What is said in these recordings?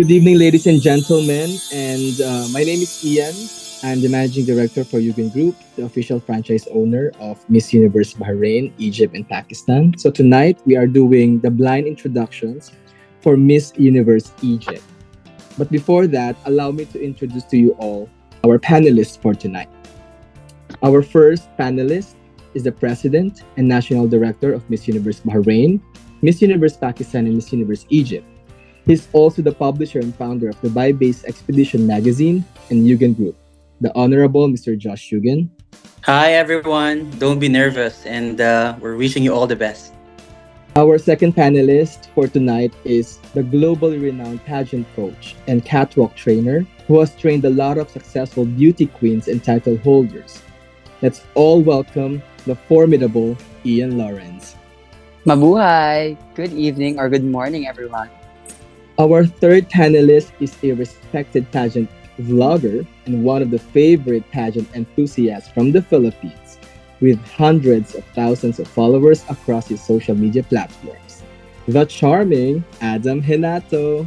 Good evening, ladies and gentlemen. And my name is Ian. I'm the managing director for Yugen Group, the official franchise owner of Miss Universe Bahrain, Egypt, and Pakistan. So tonight we are doing the blind introductions for Miss Universe Egypt. But before that, allow me to introduce to you all our panelists for tonight. Our first panelist is the president and national director of Miss Universe Bahrain, Miss Universe Pakistan, and Miss Universe Egypt. He's also the publisher and founder of the Dubai-based Expedition magazine and Yugen Group, the Honorable Mr. Josh Yugen. Hi, everyone. Don't be nervous, and we're wishing you all the best. Our second panelist for tonight is the globally renowned pageant coach and catwalk trainer who has trained a lot of successful beauty queens and title holders. Let's all welcome the formidable Ian Lawrence. Mabuhay! Good evening or good morning, everyone. Our third panelist is a respected pageant vlogger and one of the favorite pageant enthusiasts from the Philippines, with hundreds of thousands of followers across his social media platforms. The charming Adam Henato.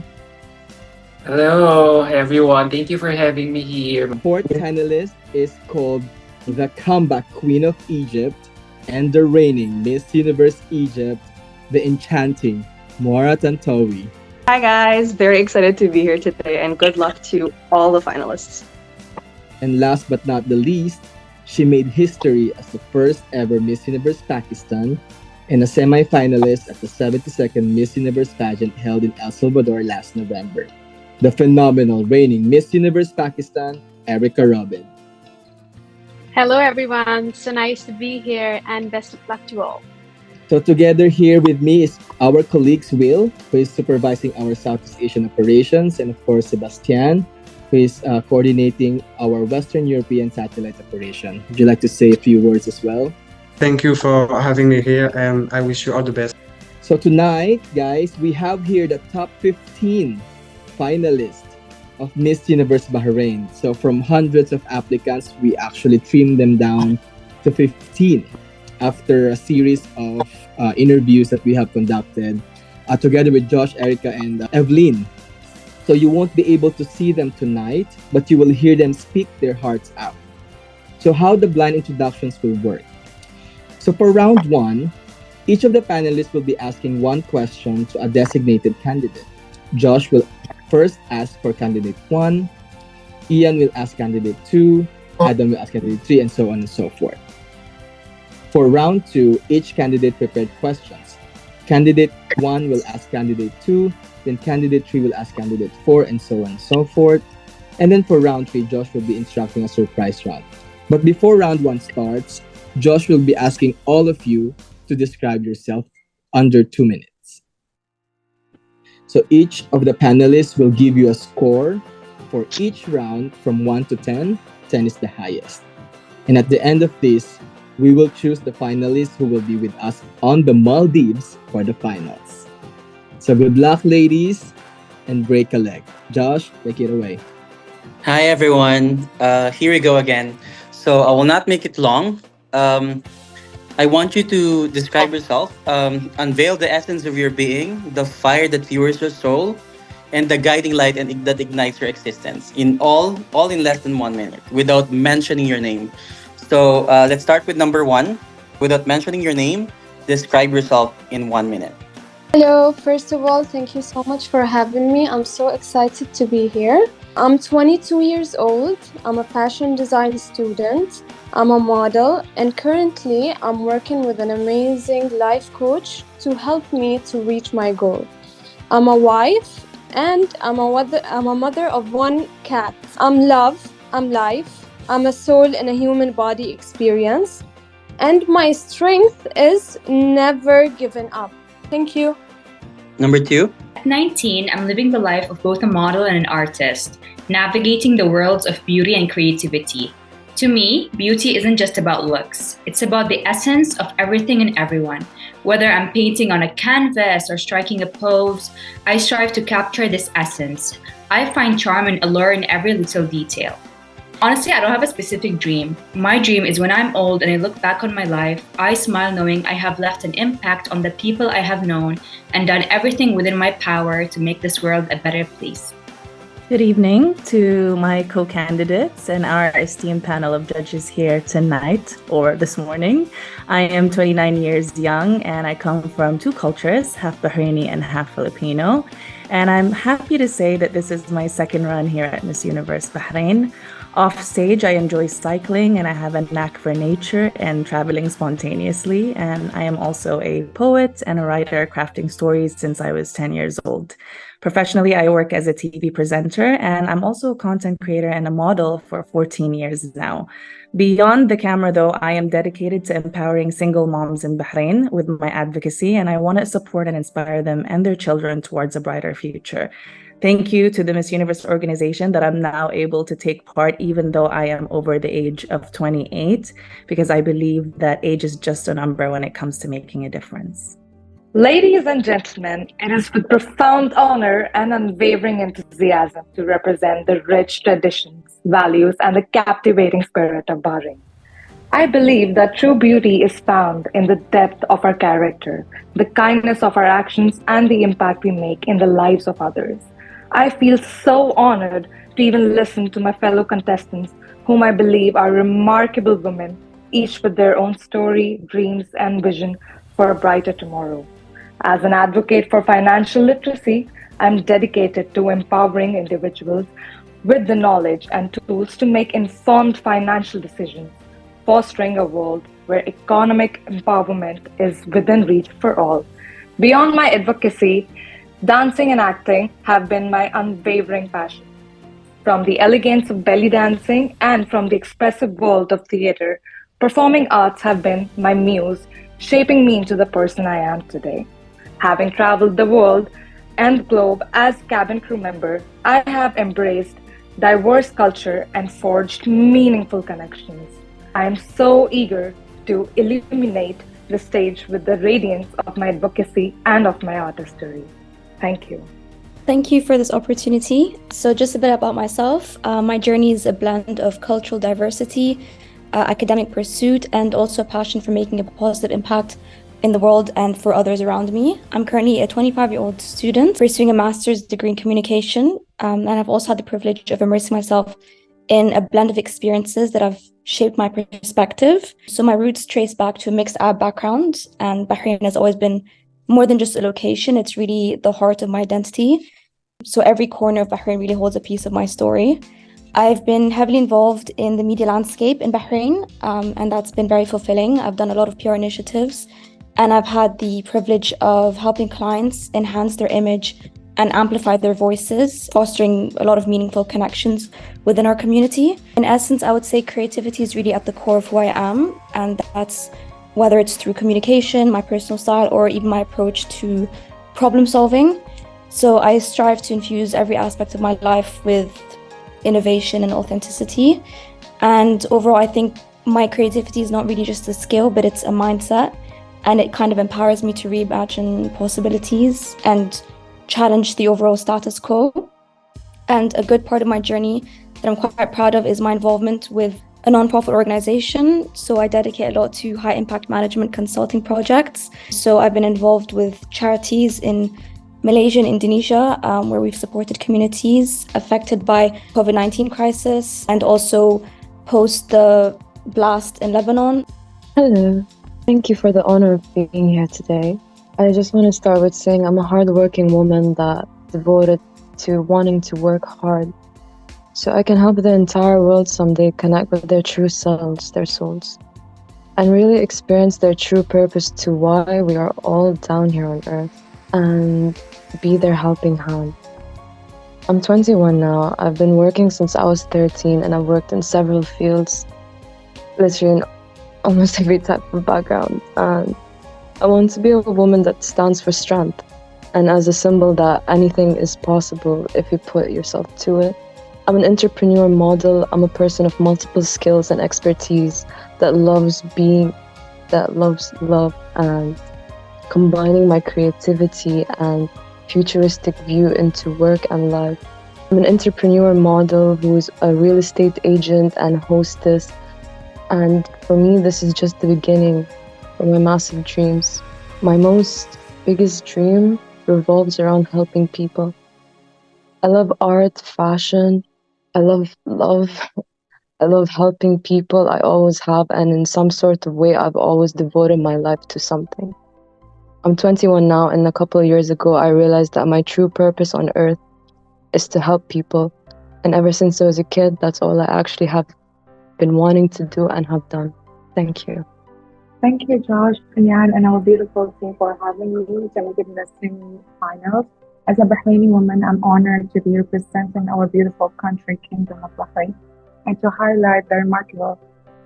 Hello, everyone. Thank you for having me here. Fourth panelist is called the comeback queen of Egypt and the reigning Miss Universe Egypt, the enchanting Mora Tantowi. Hi guys, very excited to be here today and good luck to all the finalists. And last but not the least, she made history as the first ever Miss Universe Pakistan and a semi-finalist at the 72nd Miss Universe pageant held in El Salvador last November. The phenomenal reigning Miss Universe Pakistan, Erica Robin. Hello everyone, so nice to be here and best of luck to all. So together here with me is our colleagues Will, who is supervising our Southeast Asian operations, and of course Sebastian, who is coordinating our Western European satellite operation. Would you like to say a few words as well? Thank you for having me here, and I wish you all the best. So tonight, guys, we have here the top 15 finalists of Miss Universe Bahrain. So from hundreds of applicants, we actually trimmed them down to 15. After a series of interviews that we have conducted together with Josh, Erica, and Evelyn. So you won't be able to see them tonight, but you will hear them speak their hearts out. So how the blind introductions will work. So for round one, each of the panelists will be asking one question to a designated candidate. Josh will first ask for candidate 1, Ian will ask candidate 2, Adam will ask candidate 3, and so on and so forth. For round 2, each candidate prepared questions. Candidate 1 will ask candidate 2, then candidate 3 will ask candidate 4, and so on and so forth. And then for round 3, Josh will be instructing a surprise round. But before round 1 starts, Josh will be asking all of you to describe yourself under 2 minutes. So each of the panelists will give you a score for each round from 1 to 10. 10 is the highest. And at the end of this, we will choose the finalists who will be with us on the Maldives for the finals. So good luck, ladies, and break a leg. Josh, take it away. Hi, everyone. Here we go again. So I will not make it long. I want you to describe yourself, unveil the essence of your being, the fire that fuels your soul, and the guiding light that ignites your existence. All in less than 1 minute, without mentioning your name. So let's start with number 1. Without mentioning your name, describe yourself in 1 minute. Hello, first of all, thank you so much for having me. I'm so excited to be here. I'm 22 years old. I'm a fashion design student. I'm a model, and currently I'm working with an amazing life coach to help me to reach my goal. I'm a wife and I'm a mother of 1 cat. I'm love, I'm life. I'm a soul in a human body experience, and my strength is never giving up. Thank you. Number 2. At 19, I'm living the life of both a model and an artist, navigating the worlds of beauty and creativity. To me, beauty isn't just about looks. It's about the essence of everything and everyone. Whether I'm painting on a canvas or striking a pose, I strive to capture this essence. I find charm and allure in every little detail. Honestly, I don't have a specific dream. My dream is when I'm old and I look back on my life, I smile knowing I have left an impact on the people I have known and done everything within my power to make this world a better place. Good evening to my co-candidates and our esteemed panel of judges here tonight or this morning. I am 29 years young and I come from two cultures, half Bahraini and half Filipino. And I'm happy to say that this is my second run here at Miss Universe Bahrain. Off stage, I enjoy cycling and I have a knack for nature and traveling spontaneously. And I am also a poet and a writer crafting stories since I was 10 years old. Professionally, I work as a TV presenter and I'm also a content creator and a model for 14 years now. Beyond the camera, though, I am dedicated to empowering single moms in Bahrain with my advocacy, and I want to support and inspire them and their children towards a brighter future. Thank you to the Miss Universe organization that I'm now able to take part, even though I am over the age of 28, because I believe that age is just a number when it comes to making a difference. Ladies and gentlemen, it is with profound honor and unwavering enthusiasm to represent the rich traditions, values, and the captivating spirit of Bahrain. I believe that true beauty is found in the depth of our character, the kindness of our actions, and the impact we make in the lives of others. I feel so honored to even listen to my fellow contestants, whom I believe are remarkable women, each with their own story, dreams, and vision for a brighter tomorrow. As an advocate for financial literacy, I'm dedicated to empowering individuals with the knowledge and tools to make informed financial decisions, fostering a world where economic empowerment is within reach for all. Beyond my advocacy, dancing and acting have been my unwavering passion. From the elegance of belly dancing and from the expressive world of theater, performing arts have been my muse, shaping me into the person I am today. Having traveled the world and globe as cabin crew member, I have embraced diverse culture and forged meaningful connections. I am so eager to illuminate the stage with the radiance of my advocacy and of my artistry. Thank you. Thank you for this opportunity. So just a bit about myself. My journey is a blend of cultural diversity, academic pursuit, and also a passion for making a positive impact in the world and for others around me. I'm currently a 25-year-old student pursuing a master's degree in communication, and I've also had the privilege of immersing myself in a blend of experiences that have shaped my perspective. So my roots trace back to a mixed Arab background, and Bahrain has always been more than just a location, it's really the heart of my identity. So every corner of Bahrain really holds a piece of my story. I've been heavily involved in the media landscape in Bahrain, and that's been very fulfilling. I've done a lot of PR initiatives, and I've had the privilege of helping clients enhance their image and amplify their voices, fostering a lot of meaningful connections within our community. In essence, I would say creativity is really at the core of who I am, and that's whether it's through communication, my personal style, or even my approach to problem solving. So I strive to infuse every aspect of my life with innovation and authenticity. And overall, I think my creativity is not really just a skill, but it's a mindset. And it kind of empowers me to reimagine possibilities and challenge the overall status quo. And a good part of my journey that I'm quite proud of is my involvement with a nonprofit organization. So I dedicate a lot to high impact management consulting projects. So I've been involved with charities in Malaysia and Indonesia, where we've supported communities affected by COVID-19 crisis and also post the blast in Lebanon. Hello. Thank you for the honor of being here today. I just want to start with saying I'm a hardworking woman that devoted to wanting to work hard so I can help the entire world someday connect with their true selves, their souls, and really experience their true purpose to why we are all down here on earth and be their helping hand. I'm 21 now. I've been working since I was 13 and I've worked in several fields, literally in almost every type of background. And I want to be a woman that stands for strength and as a symbol that anything is possible if you put yourself to it. I'm an entrepreneur model. I'm a person of multiple skills and expertise that loves love and combining my creativity and futuristic view into work and life. I'm an entrepreneur model who's a real estate agent and hostess. And for me, this is just the beginning of my massive dreams. My biggest dream revolves around helping people. I love art, fashion. I love love. I love helping people. I always have, and in some sort of way, I've always devoted my life to something. I'm 21 now, and a couple of years ago, I realized that my true purpose on earth is to help people. And ever since I was a kid, that's all I actually have been wanting to do and have done. Thank you. Thank you, Josh, Yan, and our beautiful team for having me to make it in the semi-finals. As a Bahraini woman, I'm honored to be representing our beautiful country, Kingdom of Bahrain, and to highlight the remarkable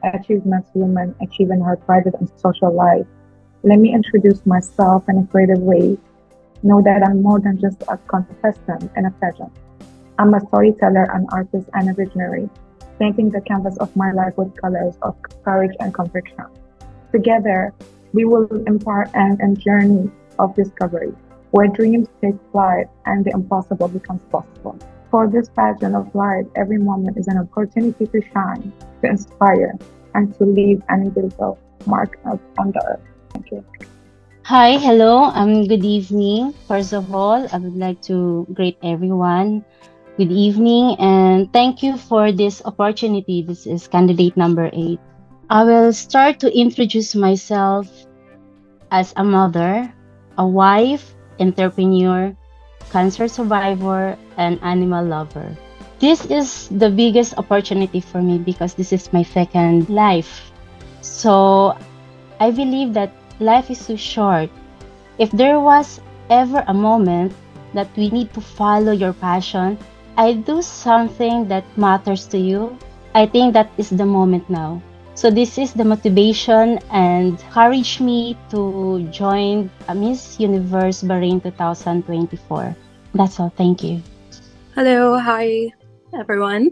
achievements women achieve in her private and social life. Let me introduce myself in a creative way. Know that I'm more than just a contestant in a pageant. I'm a storyteller, an artist, and a visionary, painting the canvas of my life with colors of courage and conviction. Together, we will embark on a journey of discovery, where dreams take flight and the impossible becomes possible. For this pageant of life, every moment is an opportunity to shine, to inspire, and to leave an indelible mark on the earth. Thank you. Hi, hello, good evening. First of all, I would like to greet everyone. Good evening, and thank you for this opportunity. This is candidate number 8. I will start to introduce myself as a mother, a wife, entrepreneur, cancer survivor, and animal lover. This is the biggest opportunity for me because this is my second life. So I believe that life is too short. If there was ever a moment that we need to follow your passion, I do something that matters to you, I think that is the moment now. So this is the motivation and encourage me to join Miss Universe Bahrain 2024. That's all. Thank you. Hello, hi everyone.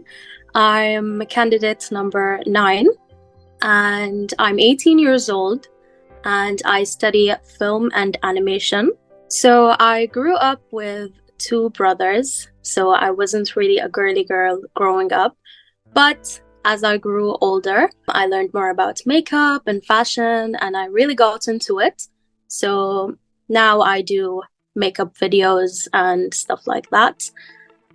I'm candidate number 9 and I'm 18 years old and I study film and animation. So I grew up with 2 brothers, so I wasn't really a girly girl growing up. But as I grew older, I learned more about makeup and fashion and I really got into it. So now I do makeup videos and stuff like that.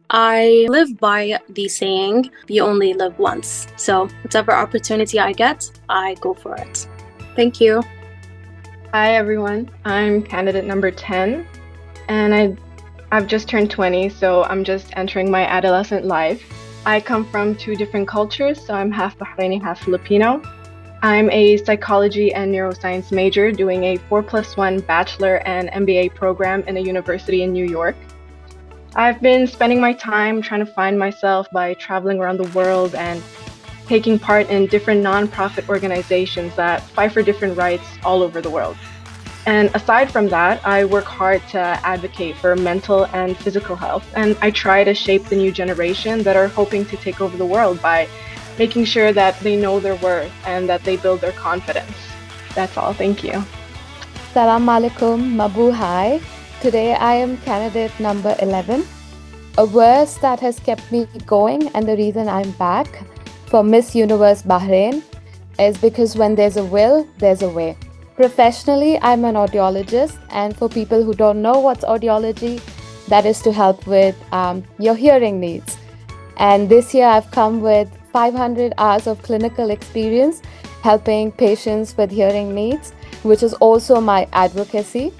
I live by the saying, you only live once. So whatever opportunity I get, I go for it. Thank you. Hi everyone, I'm candidate number 10 and I've just turned 20, so I'm just entering my adolescent life. I come from 2 different cultures, so I'm half Bahraini, half Filipino. I'm a psychology and neuroscience major doing a 4+1 bachelor and MBA program in a university in New York. I've been spending my time trying to find myself by traveling around the world and taking part in different nonprofit organizations that fight for different rights all over the world. And aside from that, I work hard to advocate for mental and physical health, and I try to shape the new generation that are hoping to take over the world by making sure that they know their worth and that they build their confidence. That's all. Thank you. Salam alaikum, mabuhay. Today I am candidate number 11. A verse that has kept me going and the reason I'm back for Miss Universe Bahrain is because when there's a will, there's a way. Professionally, I'm an audiologist, and for people who don't know what's audiology, that is to help with your hearing needs. And this year I've come with 500 hours of clinical experience helping patients with hearing needs, which is also my advocacy.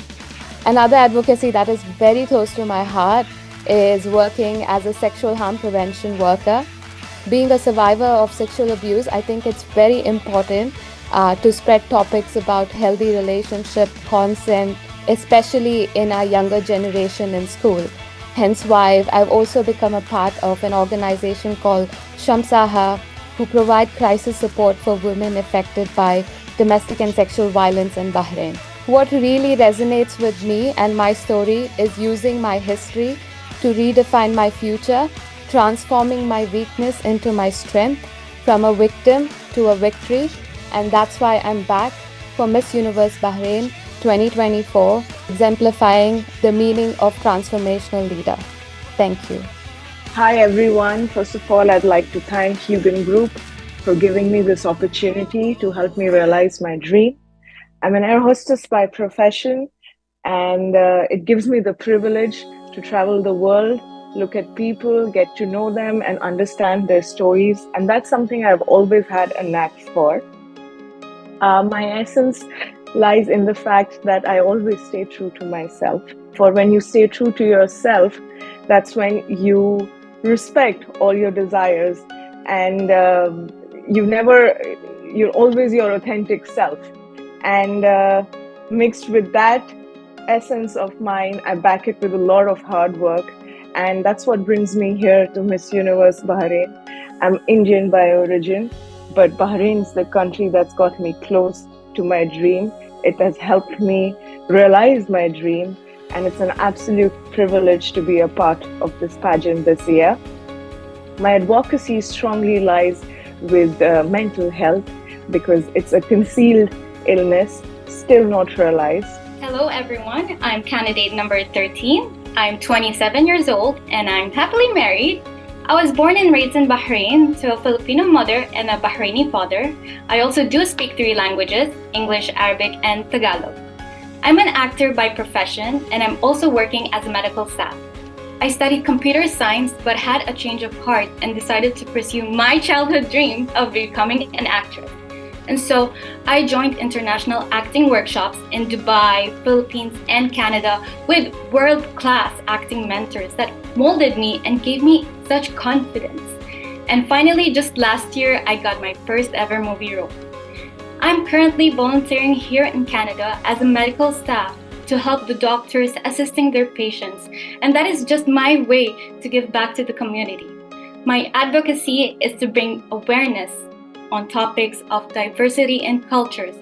Another advocacy that is very close to my heart is working as a sexual harm prevention worker. Being a survivor of sexual abuse, I think it's very important to spread topics about healthy relationship, consent, especially in our younger generation in school. Hence why I've also become a part of an organization called Shamsaha, who provide crisis support for women affected by domestic and sexual violence in Bahrain. What really resonates with me and my story is using my history to redefine my future, transforming my weakness into my strength, from a victim to a victory. And that's why I'm back for Miss Universe Bahrain 2024, exemplifying the meaning of transformational leader. Thank you. Hi everyone. First of all, I'd like to thank Hugan Group for giving me this opportunity to help me realize my dream. I'm an air hostess by profession, and it gives me the privilege to travel the world look at people, get to know them, and understand their stories. And that's something I've always had a knack for. My essence lies in the fact that I always stay true to myself. For when you stay true to yourself, that's when you respect all your desires, and you're always your authentic self. And mixed with that essence of mine, I back it with a lot of hard work. And that's what brings me here to Miss Universe Bahrain. I'm Indian by origin, but Bahrain is the country that's got me close to my dream. It has helped me realize my dream, and it's an absolute privilege to be a part of this pageant this year. My advocacy strongly lies with mental health because it's a concealed illness, still not realized. Hello, everyone. I'm candidate number 13. I'm 27 years old and I'm happily married. I was born and raised in Bahrain to a Filipino mother and a Bahraini father. I also do speak 3 languages, English, Arabic, and Tagalog. I'm an actor by profession and I'm also working as a medical staff. I studied computer science but had a change of heart and decided to pursue my childhood dream of becoming an actress. And so I joined international acting workshops in Dubai, Philippines, and Canada with world-class acting mentors that molded me and gave me such confidence. And finally, just last year, I got my first ever movie role. I'm currently volunteering here in Canada as a medical staff to help the doctors assisting their patients, and that is just my way to give back to the community. My advocacy is to bring awareness on topics of diversity in cultures,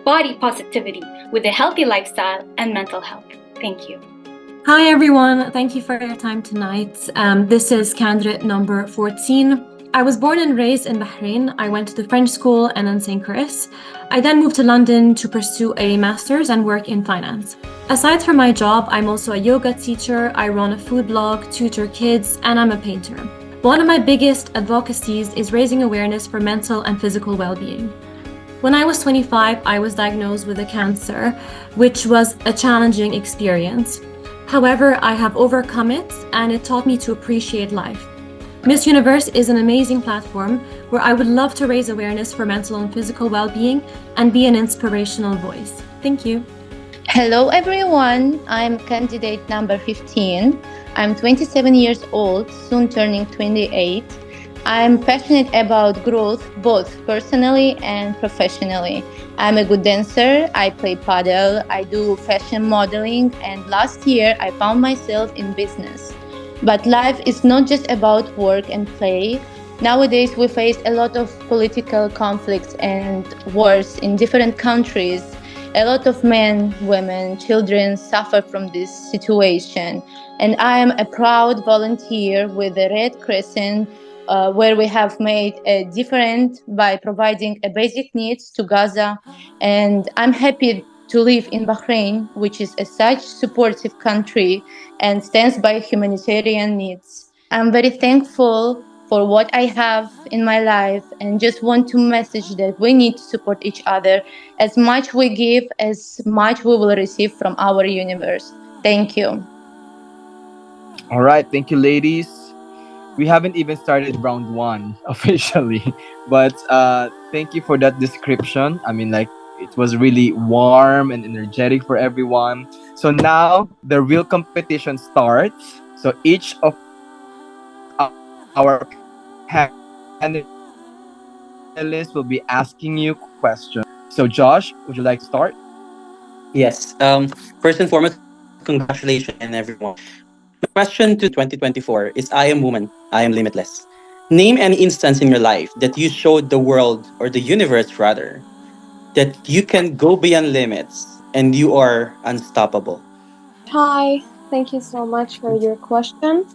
body positivity with a healthy lifestyle, and mental health. Thank you. Hi everyone, thank you for your time tonight. This is candidate number 14. I was born and raised in Bahrain. I went to the French school and then St. Chris. I then moved to London to pursue a master's and work in finance. Aside from my job, I'm also a yoga teacher, I run a food blog, tutor kids, and I'm a painter. One of my biggest advocacies is raising awareness for mental and physical well-being. When I was 25, I was diagnosed with a cancer, which was a challenging experience. However, I have overcome it and it taught me to appreciate life. Miss Universe is an amazing platform where I would love to raise awareness for mental and physical well-being and be an inspirational voice. Thank you. Hello everyone, I'm candidate number 15. I'm 27 years old, soon turning 28. I'm passionate about growth both personally and professionally. I'm a good dancer, I play paddle, I do fashion modeling, and last year I found myself in business. But life is not just about work and play. Nowadays we face a lot of political conflicts and wars in different countries. A lot of men, women, children suffer from this situation. And I am a proud volunteer with the Red Crescent, where we have made a difference by providing a basic needs to Gaza. And I'm happy to live in Bahrain, which is a such supportive country and stands by humanitarian needs. I'm very thankful for what I have in my life and just want to message that we need to support each other. As much we give, as much we will receive from our universe. Thank you. All right, thank you, ladies. We haven't even started round 1 officially, but thank you for that description. I mean, like, it was really warm and energetic for everyone. So now the real competition starts. So each of our panelists will be asking you questions. So Josh, would you like to start? Yes. First and foremost, congratulations again, everyone. My question to 2024 is I am woman, I am limitless. Name any instance in your life that you showed the world, or the universe rather, that you can go beyond limits and you are unstoppable. Hi, thank you so much for your question.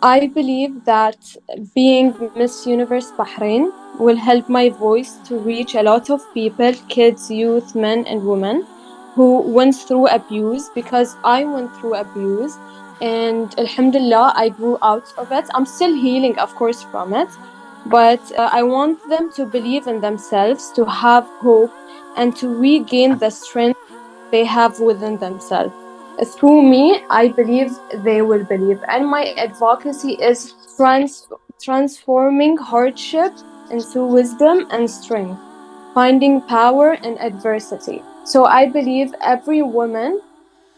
I believe that being Miss Universe Bahrain will help my voice to reach a lot of people, kids, youth, men, and women who went through abuse, because I went through abuse and Alhamdulillah, I grew out of it. I'm still healing, of course, from it, but I want them to believe in themselves, to have hope, and to regain the strength they have within themselves. Through me, I believe they will believe. And my advocacy is transforming hardship into wisdom and strength, finding power in adversity. So I believe every woman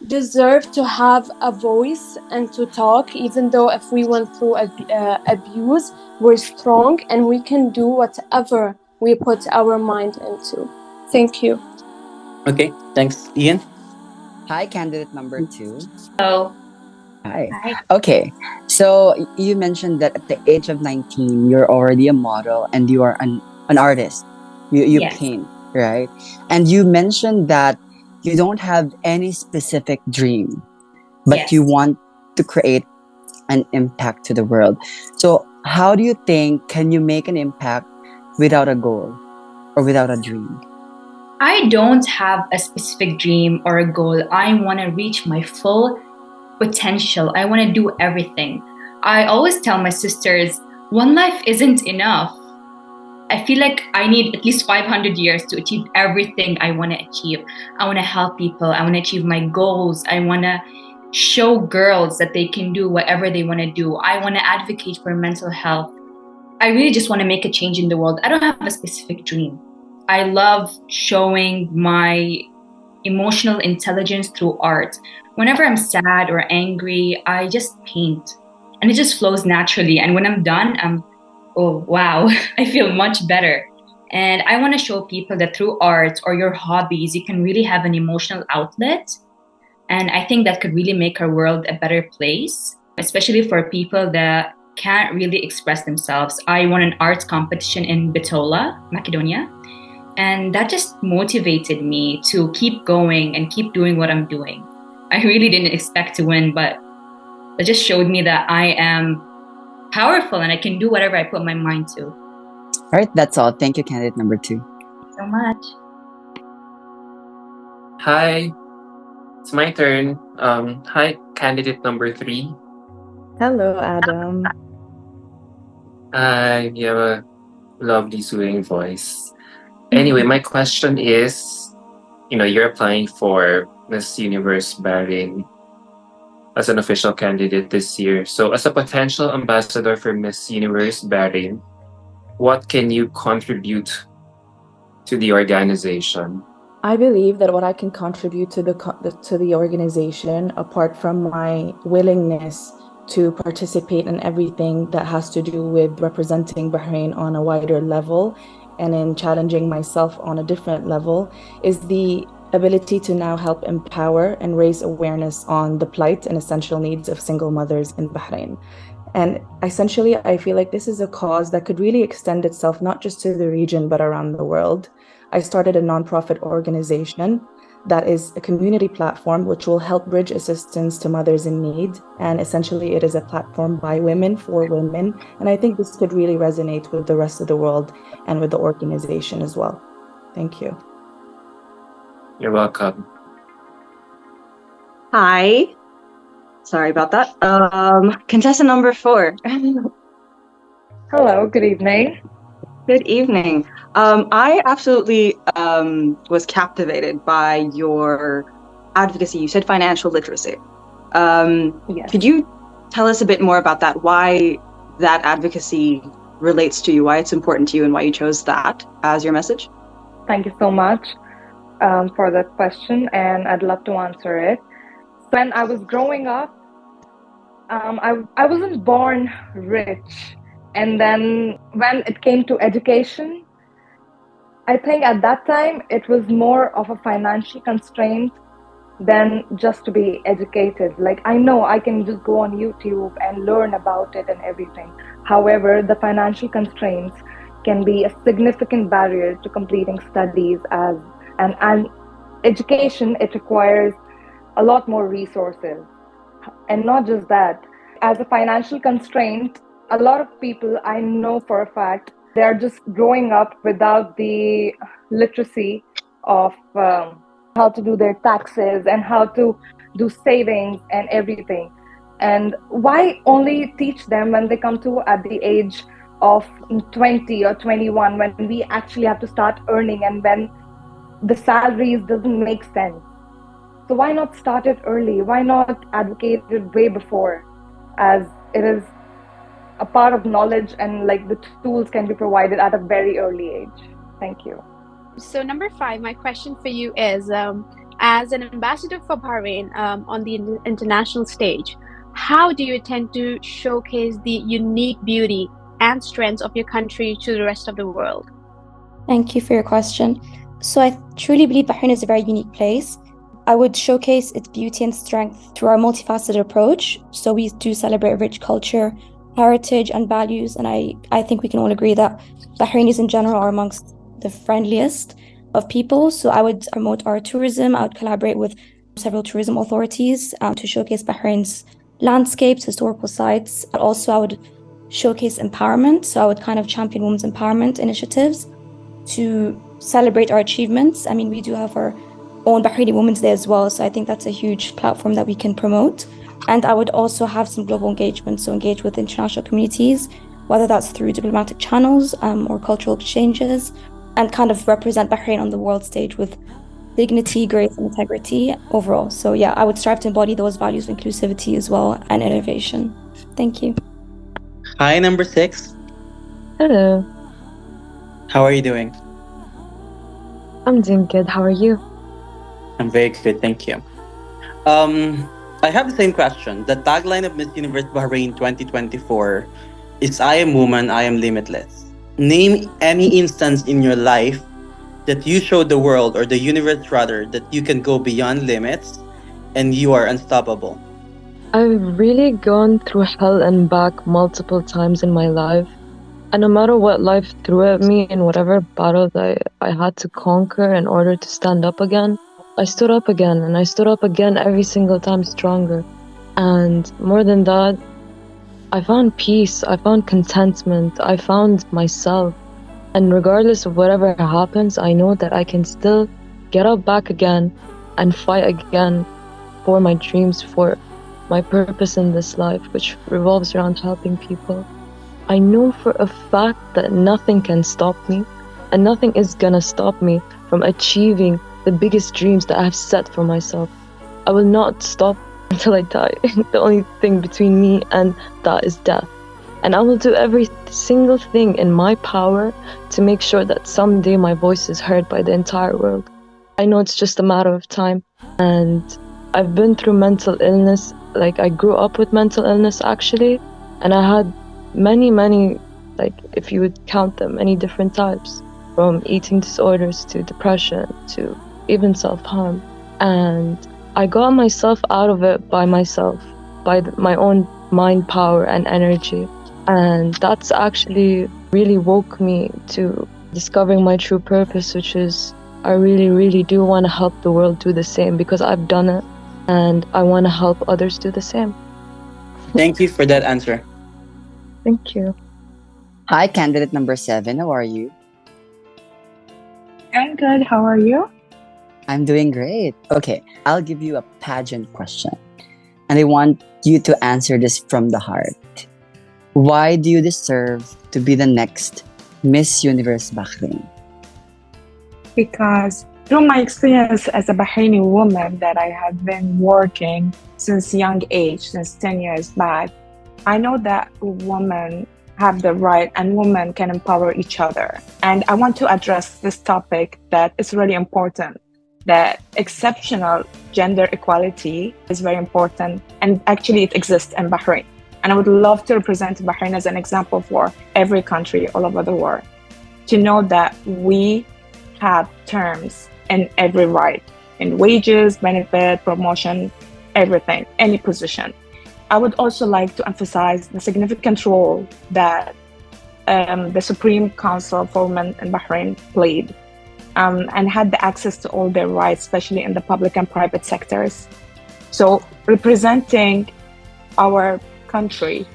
deserve to have a voice and to talk, even though if we went through abuse, we're strong and we can do whatever we put our mind into. Thank you. Okay, thanks, Ian. Hi, candidate number 2. Hello. Hi. Okay, so you mentioned that at the age of 19, you're already a model and you are an artist. You Yes. paint, right? And you mentioned that you don't have any specific dream, but Yes. you want to create an impact to the world. So how do you think can you make an impact without a goal or without a dream? I don't have a specific dream or a goal. I want to reach my full potential. I want to do everything. I always tell my sisters, one life isn't enough. I feel like I need at least 500 years to achieve everything I want to achieve. I want to help people. I want to achieve my goals. I want to show girls that they can do whatever they want to do. I want to advocate for mental health. I really just want to make a change in the world. I don't have a specific dream. I love showing my emotional intelligence through art. Whenever I'm sad or angry, I just paint and it just flows naturally. And when I'm done, oh, wow, I feel much better. And I want to show people that through art or your hobbies, you can really have an emotional outlet. And I think that could really make our world a better place, especially for people that can't really express themselves. I won an art competition in Bitola, Macedonia. And that just motivated me to keep going and keep doing what I'm doing. I really didn't expect to win, but it just showed me that I am powerful and I can do whatever I put my mind to. All right, that's all. Thank you, candidate number 2. So much. Hi, it's my turn. Hi, candidate number 3. Hello, Adam. Hi, you have a lovely soothing voice. Anyway, my question is, you're applying for Miss Universe Bahrain as an official candidate this year. So as a potential ambassador for Miss Universe Bahrain, what can you contribute to the organization? I believe that what I can contribute to the organization, apart from my willingness to participate in everything that has to do with representing Bahrain on a wider level and in challenging myself on a different level, is the ability to now help empower and raise awareness on the plight and essential needs of single mothers in Bahrain. And essentially, I feel like this is a cause that could really extend itself not just to the region, but around the world. I started a nonprofit organization that is a community platform which will help bridge assistance to mothers in need. And essentially, it is a platform by women for women. And I think this could really resonate with the rest of the world and with the organization as well. Thank you. You're welcome. Hi. Sorry about that. Contestant number 4. Hello, good evening. Good evening. I absolutely was captivated by your advocacy. You said financial literacy. Yes. Could you tell us a bit more about that? Why that advocacy relates to you, why it's important to you, and why you chose that as your message? Thank you so much for that question, and I'd love to answer it. When I was growing up, I wasn't born rich. And then when it came to education, I think at that time it was more of a financial constraint than just to be educated. Like, I know I can just go on YouTube and learn about it and everything. However, the financial constraints can be a significant barrier to completing studies and education. It requires a lot more resources. And not just that, as a financial constraint, a lot of people I know for a fact, they are just growing up without the literacy of how to do their taxes and how to do savings and everything. And why only teach them when they come to at the age of 20 or 21, when we actually have to start earning and when the salaries doesn't make sense. So why not start it early? Why not advocate it way before, as it is a part of knowledge and like the tools can be provided at a very early age. Thank you. So number 5, my question for you is, as an ambassador for Bahrain on the international stage, how do you intend to showcase the unique beauty and strengths of your country to the rest of the world? Thank you for your question. So I truly believe Bahrain is a very unique place. I would showcase its beauty and strength through our multifaceted approach. So we do celebrate rich culture, heritage, and values. And I think we can all agree that Bahrainis in general are amongst the friendliest of people. So I would promote our tourism. I would collaborate with several tourism authorities to showcase Bahrain's landscapes, historical sites. But also I would showcase empowerment. So I would kind of champion women's empowerment initiatives to celebrate our achievements. I mean, we do have our own Bahraini Women's Day as well. So I think that's a huge platform that we can promote. And I would also have some global engagement. So engage with international communities, whether that's through diplomatic channels or cultural exchanges, and kind of represent Bahrain on the world stage with dignity, grace, and integrity overall. So yeah, I would strive to embody those values of inclusivity as well and innovation. Thank you. Hi, number 6. Hello, How are you doing? I'm doing good. How are you? I'm very good, thank you. I have the same question. The tagline of Miss Universe Bahrain 2024 is I am woman, I am limitless. Name any instance in your life that you showed the world, or the universe rather, that you can go beyond limits and you are unstoppable. I've really gone through hell and back multiple times in my life. And no matter what life threw at me in whatever battle that I had to conquer in order to stand up again, I stood up again, and I stood up again every single time stronger. And more than that, I found peace, I found contentment, I found myself. And regardless of whatever happens, I know that I can still get up back again and fight again for my dreams, for my purpose in this life, which revolves around helping people. I know for a fact that nothing can stop me, and nothing is gonna stop me from achieving the biggest dreams that I have set for myself. I will not stop until I die. The only thing between me and that is death. And I will do every single thing in my power to make sure that someday my voice is heard by the entire world. I know it's just a matter of time. And I've been through mental illness. Like, I grew up with mental illness actually. And I had many, like, if you would count them, many different types. From eating disorders to depression to even self-harm. And I got myself out of it by myself, by my own mind power and energy. And that's actually really woke me to discovering my true purpose, which is I really do want to help the world do the same, because I've done it and I want to help others do the same. Thank you for that answer. Thank you. Hi, candidate number 7. How are you? I'm good. How are you? I'm doing great. Okay, I'll give you a pageant question. And I want you to answer this from the heart. Why do you deserve to be the next Miss Universe Bahrain? Because through my experience as a Bahraini woman that I have been working since young age, since 10 years back, I know that women have the right and women can empower each other. And I want to address this topic that is really important, that exceptional gender equality is very important, and actually it exists in Bahrain. And I would love to represent Bahrain as an example for every country all over the world, to know that we have terms in every right, in wages, benefit, promotion, everything, any position. I would also like to emphasize the significant role that the Supreme Council for Women in Bahrain played and had the access to all their rights, especially in the public and private sectors. So representing our country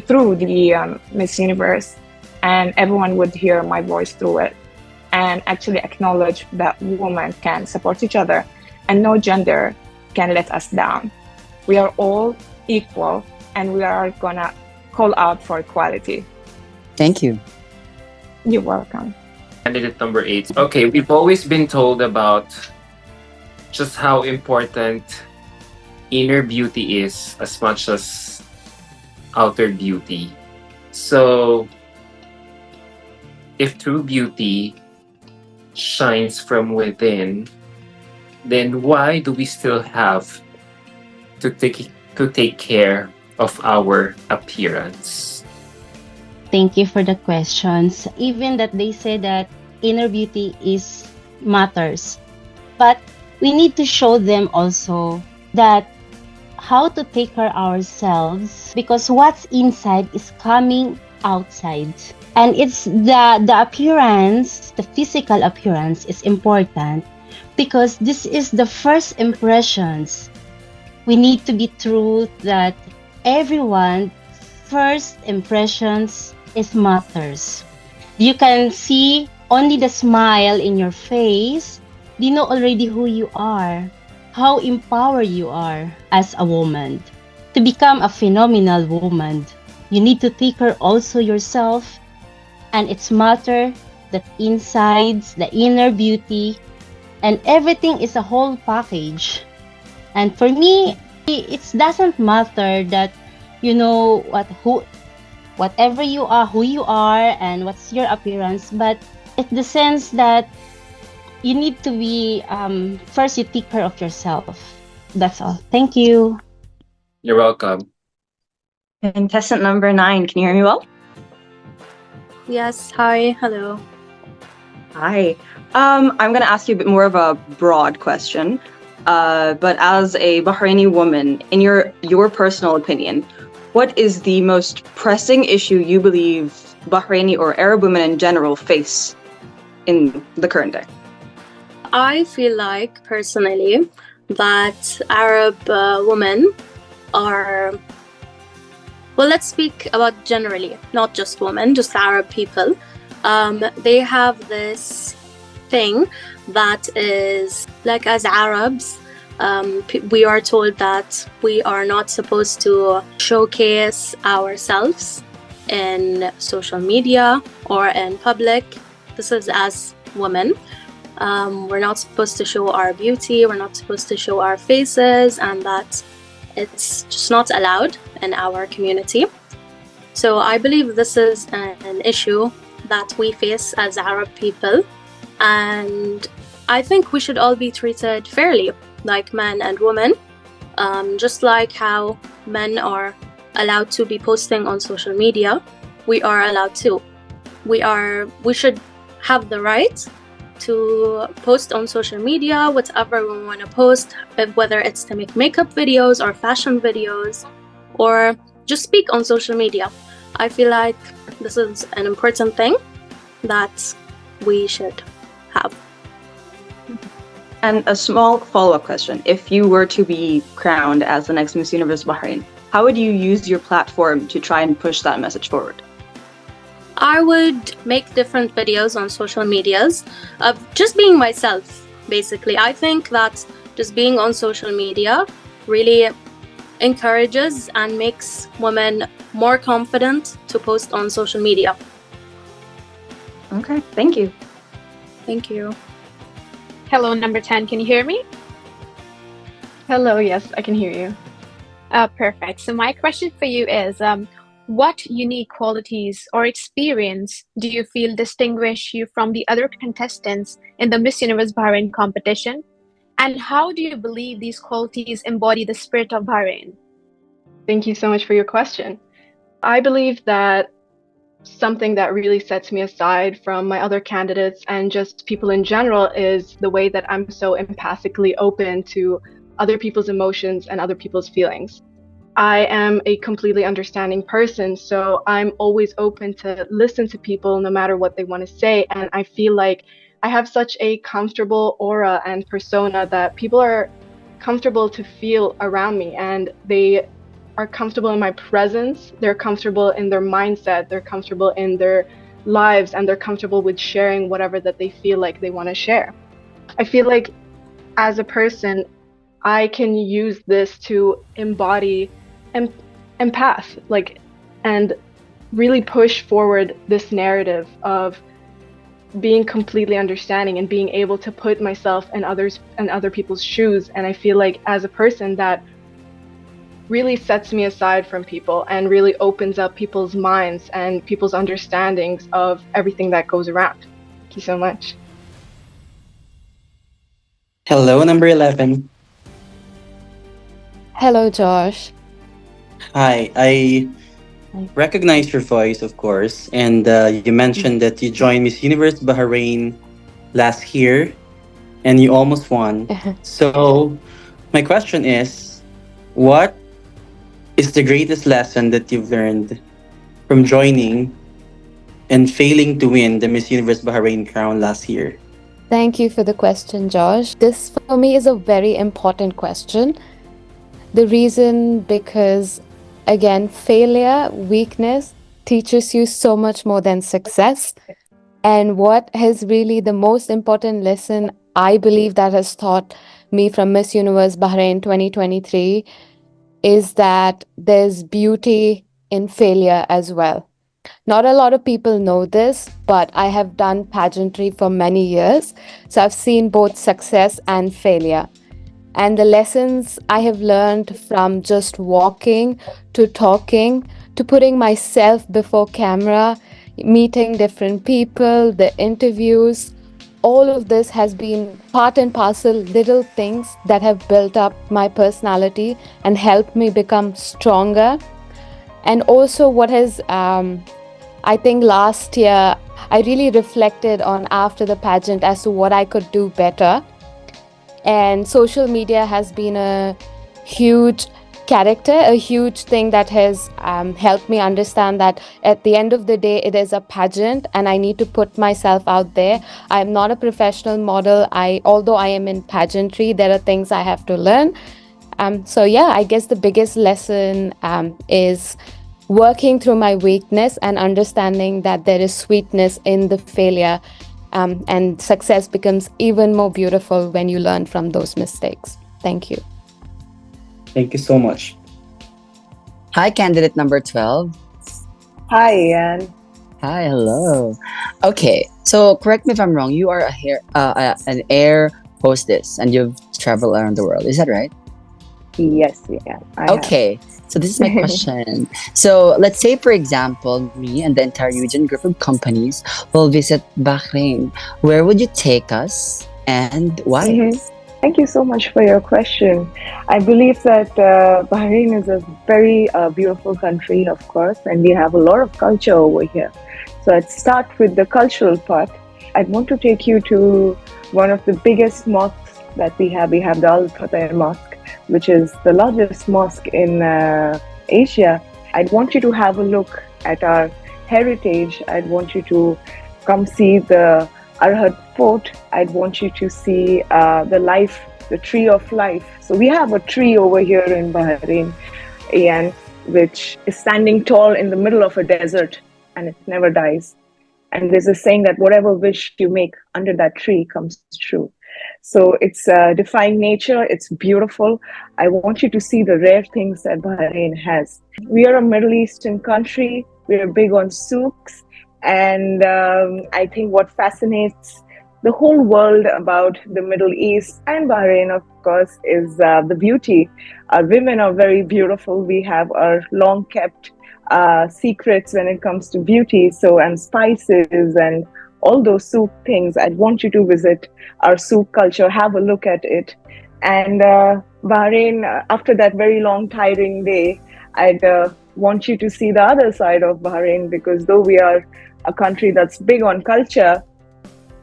through the Miss Universe, and everyone would hear my voice through it and actually acknowledge that women can support each other and no gender can let us down. We are all equal and we are gonna call out for equality. Thank you. You're welcome. Candidate number 8. Okay, we've always been told about just how important inner beauty is as much as outer beauty. So, if true beauty shines from within, then why do we still have to take care of our appearance? Thank you for the questions. Even that they say that inner beauty is matters, but we need to show them also that how to take care of ourselves, because what's inside is coming outside. And it's the appearance, the physical appearance is important because this is the first impressions. We need to be true that everyone first impressions is matters. You can see only the smile in your face. They know already who you are, how empowered you are as a woman. To become a phenomenal woman, you need to take care also yourself, and it's matter that insides, the inner beauty, and everything is a whole package. And for me, it doesn't matter that you know whatever you are, who you are, and what's your appearance, but it's the sense that you need to be first you take care of yourself. That's all. Thank you. You're welcome. Contestant number 9, can you hear me well? Yes, hi, hello. Hi. I'm going to ask you a bit more of a broad question. But as a Bahraini woman, in your personal opinion, what is the most pressing issue you believe Bahraini or Arab women in general face in the current day? I feel like, personally, that Arab women are... Well, let's speak about generally, not just women, just Arab people. They have this thing that is, like, as Arabs, we are told that we are not supposed to showcase ourselves in social media or in public. This is as women. We're not supposed to show our beauty, we're not supposed to show our faces, and that it's just not allowed in our community. So I believe this is an issue that we face as Arab people, and I think we should all be treated fairly, like men and women, just like how men are allowed to be posting on social media, we are allowed to. We should have the right to post on social media whatever we want to post, whether it's to make makeup videos or fashion videos or just speak on social media. I feel like this is an important thing that we should have. And a small follow-up question. If you were to be crowned as the next Miss Universe Bahrain, how would you use your platform to try and push that message forward? I would make different videos on social medias of just being myself, basically. I think that just being on social media really encourages and makes women more confident to post on social media. Okay, thank you. Thank you. Hello, number 10. Can you hear me? Hello, yes, I can hear you. Perfect. So my question for you is, what unique qualities or experience do you feel distinguish you from the other contestants in the Miss Universe Bahrain competition? And how do you believe these qualities embody the spirit of Bahrain? Thank you so much for your question. I believe that something that really sets me aside from my other candidates and just people in general is the way that I'm so empathically open to other people's emotions and other people's feelings. I am a completely understanding person, so I'm always open to listen to people no matter what they want to say, and I feel like I have such a comfortable aura and persona that people are comfortable to feel around me, and they are comfortable in my presence, they're comfortable in their mindset, they're comfortable in their lives, and they're comfortable with sharing whatever that they feel like they want to share. I feel like as a person, I can use this to embody empath, and really push forward this narrative of being completely understanding and being able to put myself and others and other people's shoes. And I feel like as a person that really sets me aside from people and really opens up people's minds and people's understandings of everything that goes around. Thank you so much. Hello, number 11. Hello, Josh. Hi, I recognize your voice, of course, and you mentioned that you joined Miss Universe Bahrain last year and you almost won. So, my question is, what is the greatest lesson that you've learned from joining and failing to win the Miss Universe Bahrain crown last year? Thank you for the question, Josh. This for me is a very important question. The reason because, again, failure, weakness teaches you so much more than success. And what is really the most important lesson I believe that has taught me from Miss Universe Bahrain 2023 is that there's beauty in failure as well. Not a lot of people know this, but I have done pageantry for many years. So I've seen both success and failure. And the lessons I have learned from just walking to talking to putting myself before camera, meeting different people, the interviews, all of this has been part and parcel little things that have built up my personality and helped me become stronger. And also what has, I think last year, I really reflected on after the pageant as to what I could do better. And social media has been a huge character, a huge thing that has helped me understand that at the end of the day, it is a pageant and I need to put myself out there. I'm not a professional model. Although I am in pageantry, there are things I have to learn. So yeah, I guess the biggest lesson is working through my weakness and understanding that there is sweetness in the failure. And success becomes even more beautiful when you learn from those mistakes. Thank you. Thank you so much. Hi, candidate number 12. Hi, Ian. Hi, hello. Okay, so correct me if I'm wrong. You are an air hostess and you've traveled around the world. Is that right? Yes, yeah. Okay, so this is my question. So let's say, for example, me and the entire Eugen group of companies will visit Bahrain. Where would you take us and why? Thank you so much for your question. I believe that Bahrain is a very beautiful country, of course, and we have a lot of culture over here. So I'd start with the cultural part. I'd want to take you to one of the biggest mosques that we have. We have the Al Fateh Mosque, which is the largest mosque in Asia. I'd want you to have a look at our heritage. I'd want you to come see the Arhad Fort. I'd want you to see the tree of life. So we have a tree over here in Bahrain, and which is standing tall in the middle of a desert, and it never dies. And there's a saying that whatever wish you make under that tree comes true. So it's defying nature. It's beautiful. I want you to see the rare things that Bahrain has. We are a Middle Eastern country. We are big on souks. And I think what fascinates the whole world about the Middle East and Bahrain, of course, is the beauty. Our women are very beautiful. We have our long-kept secrets when it comes to beauty, and spices and all those souk things. I'd want you to visit our souk culture, have a look at it. And Bahrain, after that very long, tiring day, I'd want you to see the other side of Bahrain, because though we are a country that's big on culture,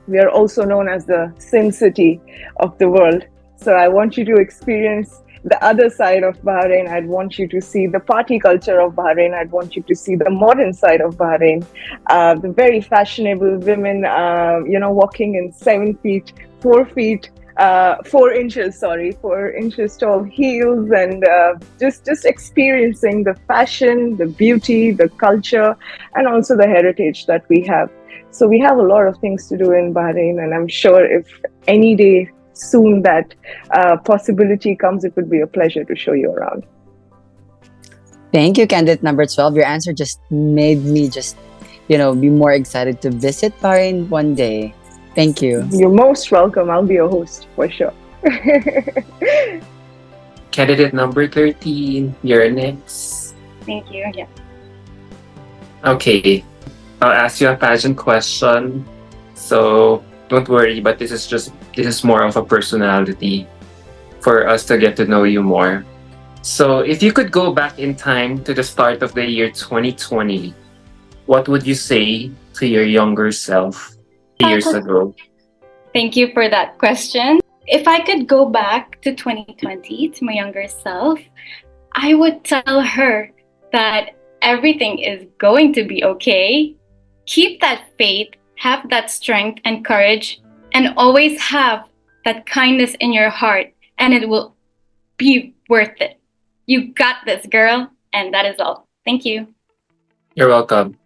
we are also known as the Sin City of the world. So I want you to experience the other side of Bahrain. I'd want you to see the party culture of Bahrain. I'd want you to see the modern side of Bahrain. The very fashionable women, walking in 4 inches tall heels, and just experiencing the fashion, the beauty, the culture, and also the heritage that we have. So we have a lot of things to do in Bahrain, and I'm sure if any day soon that possibility comes, it would be a pleasure to show you around. Thank you, candidate number 12. Your answer just made me just be more excited to visit Bahrain one day. Thank you. You're most welcome. I'll be your host for sure. Candidate number 13, you're next. Thank you. Yeah. Okay, I'll ask you a pageant question. So don't worry, but this is more of a personality for us to get to know you more. So if you could go back in time to the start of the year 2020, what would you say to your younger self years ago? Thank you for that question. If I could go back to 2020, to my younger self, I would tell her that everything is going to be okay. Keep that faith, have that strength and courage, and always have that kindness in your heart, and it will be worth it. You got this, girl. And that is all. Thank you. You're welcome.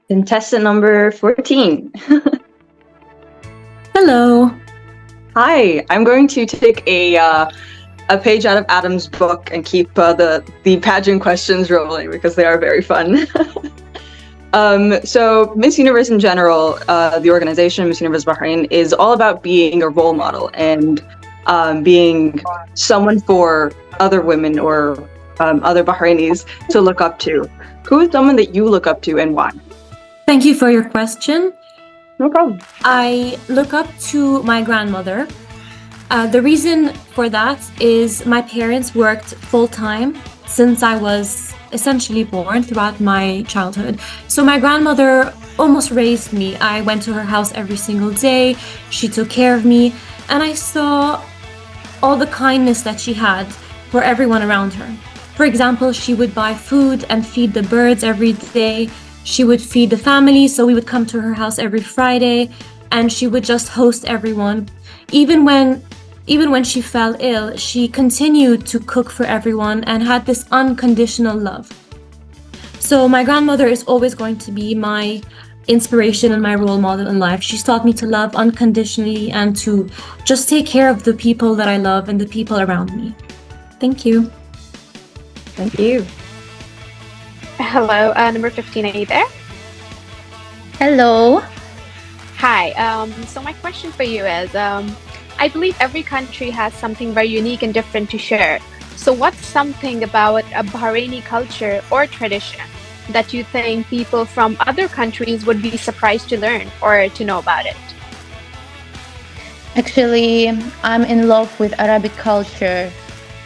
Contestant number 14. Hello. Hi, I'm going to take a page out of Adam's book and keep the pageant questions rolling because they are very fun. So Miss Universe in general, the organization Miss Universe Bahrain is all about being a role model and being someone for other women or other Bahrainis to look up to. Who is someone that you look up to and why? Thank you for your question. No problem. I look up to my grandmother. The reason for that is my parents worked full-time since I was essentially born throughout my childhood. So my grandmother almost raised me. I went to her house every single day. She took care of me, and I saw all the kindness that she had for everyone around her. For example, she would buy food and feed the birds every day. She would feed the family, so we would come to her house every Friday, and she would just host everyone. Even when she fell ill, she continued to cook for everyone and had this unconditional love. So my grandmother is always going to be my inspiration and my role model in life. She's taught me to love unconditionally and to just take care of the people that I love and the people around me. Thank you. Thank you. Hello, number 15, are you there? Hello. Hi. So my question for you is, I believe every country has something very unique and different to share. So what's something about a Bahraini culture or tradition that you think people from other countries would be surprised to learn or to know about it? Actually, I'm in love with Arabic culture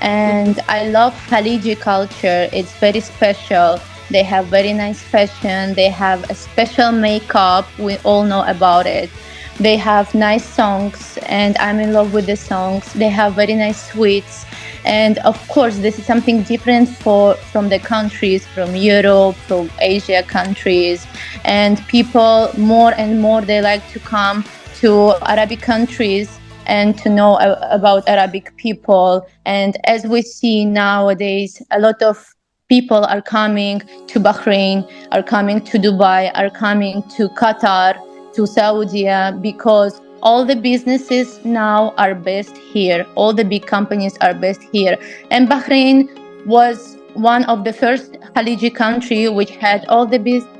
and I love Khaliji culture. It's very special. They have very nice fashion. They have a special makeup. We all know about it. They have nice songs and I'm in love with the songs. They have very nice sweets. And of course, this is something different from the countries, from Europe, from Asia countries. And people more and more, they like to come to Arabic countries and to know about Arabic people. And as we see nowadays, a lot of people are coming to Bahrain, are coming to Dubai, are coming to Qatar, to Saudi, because all the businesses now are based here. All the big companies are based here. And Bahrain was one of the first Khaliji country which had all the business.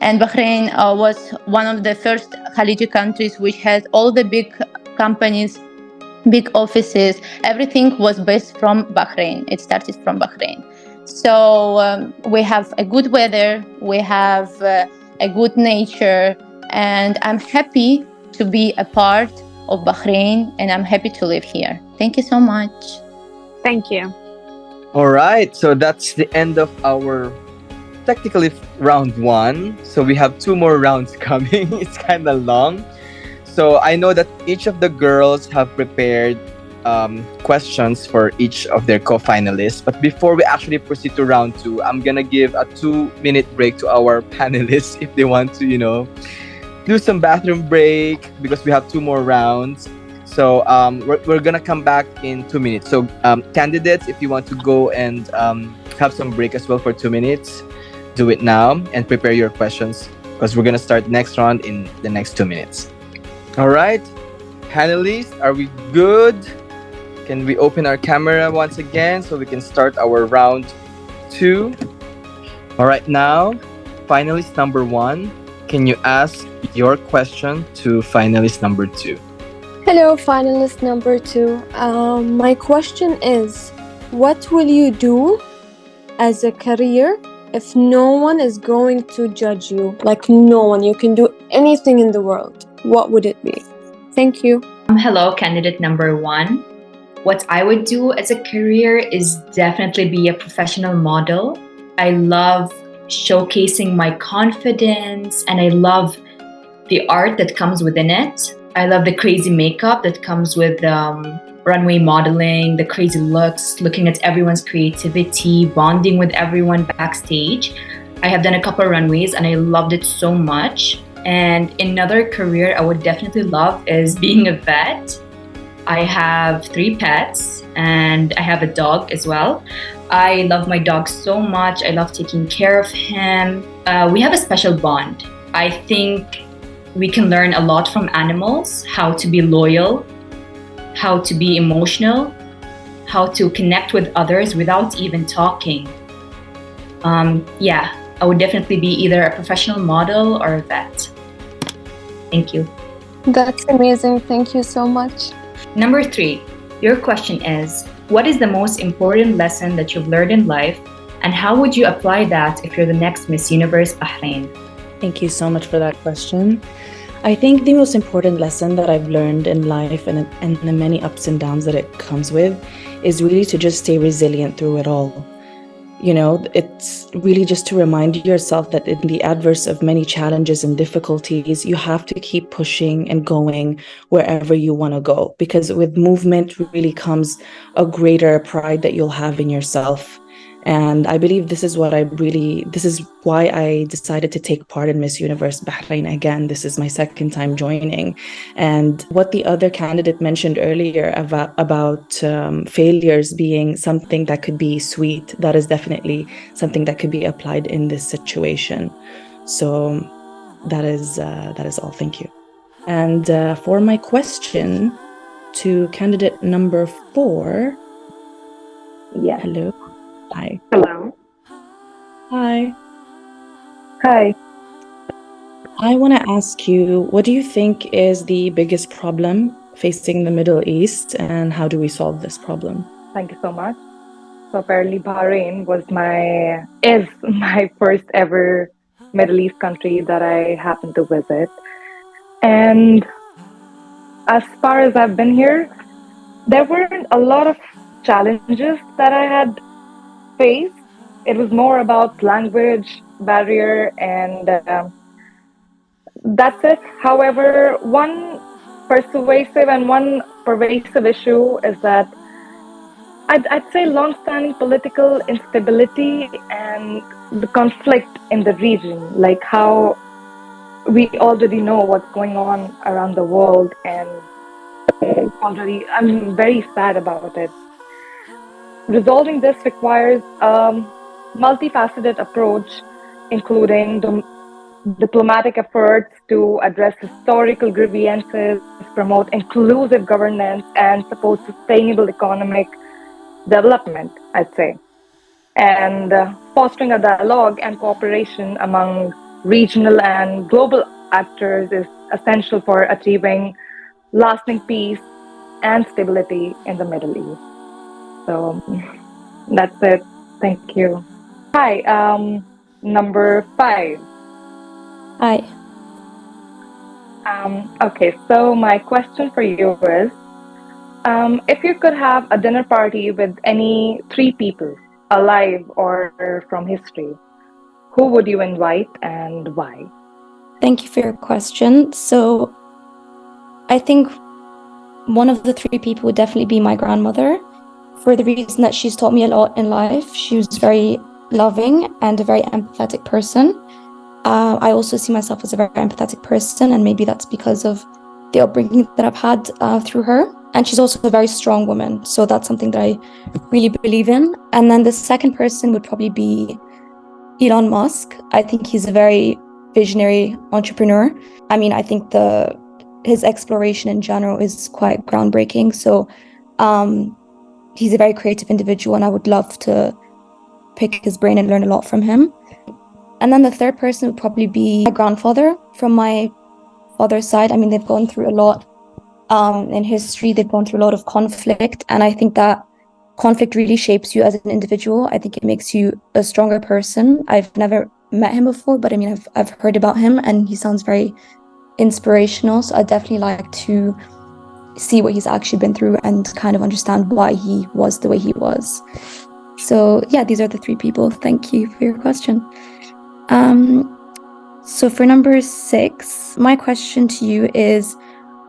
And Bahrain was one of the first Khaliji countries which had all the big companies, big offices. Everything was based from Bahrain. It started from Bahrain. So we have a good weather, we have a good nature, and I'm happy to be a part of Bahrain and I'm happy to live here. Thank you so much. Thank you. All right, so that's the end of our technically round one. So we have two more rounds coming. It's kind of long. So I know that each of the girls have prepared questions for each of their co-finalists. But before we actually proceed to round two, I'm gonna give a 2-minute break to our panelists if they want to, do some bathroom break because we have two more rounds. So we're gonna come back in 2 minutes. So candidates, if you want to go and have some break as well for 2 minutes, do it now and prepare your questions because we're gonna start next round in the next 2 minutes. All right, panelists, are we good? Can we open our camera once again so we can start our round two? All right, now finalist number 1, can you ask your question to finalist number 2? Hello, finalist number 2. My question is, what will you do as a career if no one is going to judge you? Like no one, you can do anything in the world. What would it be? Thank you. Hello, candidate number 1. What I would do as a career is definitely be a professional model. I love showcasing my confidence and I love the art that comes within it. I love the crazy makeup that comes with runway modeling, the crazy looks, looking at everyone's creativity, bonding with everyone backstage. I have done a couple of runways and I loved it so much. And another career I would definitely love is being a vet. I have 3 pets and I have a dog as well. I love my dog so much. I love taking care of him. We have a special bond. I think we can learn a lot from animals, how to be loyal, how to be emotional, how to connect with others without even talking. I would definitely be either a professional model or a vet. Thank you. That's amazing. Thank you so much. Number 3, your question is, what is the most important lesson that you've learned in life, and how would you apply that if you're the next Miss Universe Bahrain? Thank you so much for that question. I think the most important lesson that I've learned in life and the many ups and downs that it comes with is really to just stay resilient through it all. You know, it's really just to remind yourself that in the adverse of many challenges and difficulties, you have to keep pushing and going wherever you want to go. Because with movement really comes a greater pride that you'll have in yourself. And I believe this is why I decided to take part in Miss Universe Bahrain again. This is my second time joining. And what the other candidate mentioned earlier about failures being something that could be sweet, that is definitely something that could be applied in this situation. So that is all. Thank you. And for my question to candidate number 4. Yeah. Hello. Hi. Hello. Hi. Hi. I want to ask you, what do you think is the biggest problem facing the Middle East, and how do we solve this problem? Thank you so much. So apparently Bahrain is my first ever Middle East country that I happened to visit. And as far as I've been here, there weren't a lot of challenges that I had faced. It was more about language barrier and that's it. However, one pervasive issue is that I'd say long-standing political instability and the conflict in the region, like how we already know what's going on around the world, and I'm very sad about it. Resolving this requires a multifaceted approach, including diplomatic efforts to address historical grievances, promote inclusive governance, and support sustainable economic development, I'd say. And fostering a dialogue and cooperation among regional and global actors is essential for achieving lasting peace and stability in the Middle East. So that's it. Thank you. Hi, number 5. Hi. Okay, so my question for you is, if you could have a dinner party with any 3 people, alive or from history, who would you invite and why? Thank you for your question. So I think one of the 3 people would definitely be my grandmother, for the reason that she's taught me a lot in life. She was very loving and a very empathetic person. I also see myself as a very empathetic person, and maybe that's because of the upbringing that I've had through her. And she's also a very strong woman, so that's something that I really believe in. And then the second person would probably be Elon Musk. I think he's a very visionary entrepreneur. I mean, I think his exploration in general is quite groundbreaking. So he's a very creative individual, and I would love to pick his brain and learn a lot from him. And then the third person would probably be my grandfather from my father's side. I mean, they've gone through a lot in history. They've gone through a lot of conflict. And I think that conflict really shapes you as an individual. I think it makes you a stronger person. I've never met him before, but I mean, I've heard about him and he sounds very inspirational. So I'd definitely like to see what he's actually been through and kind of understand why he was the way he was. So yeah, these are the three people. Thank you for your question. So for number 6, my question to you is,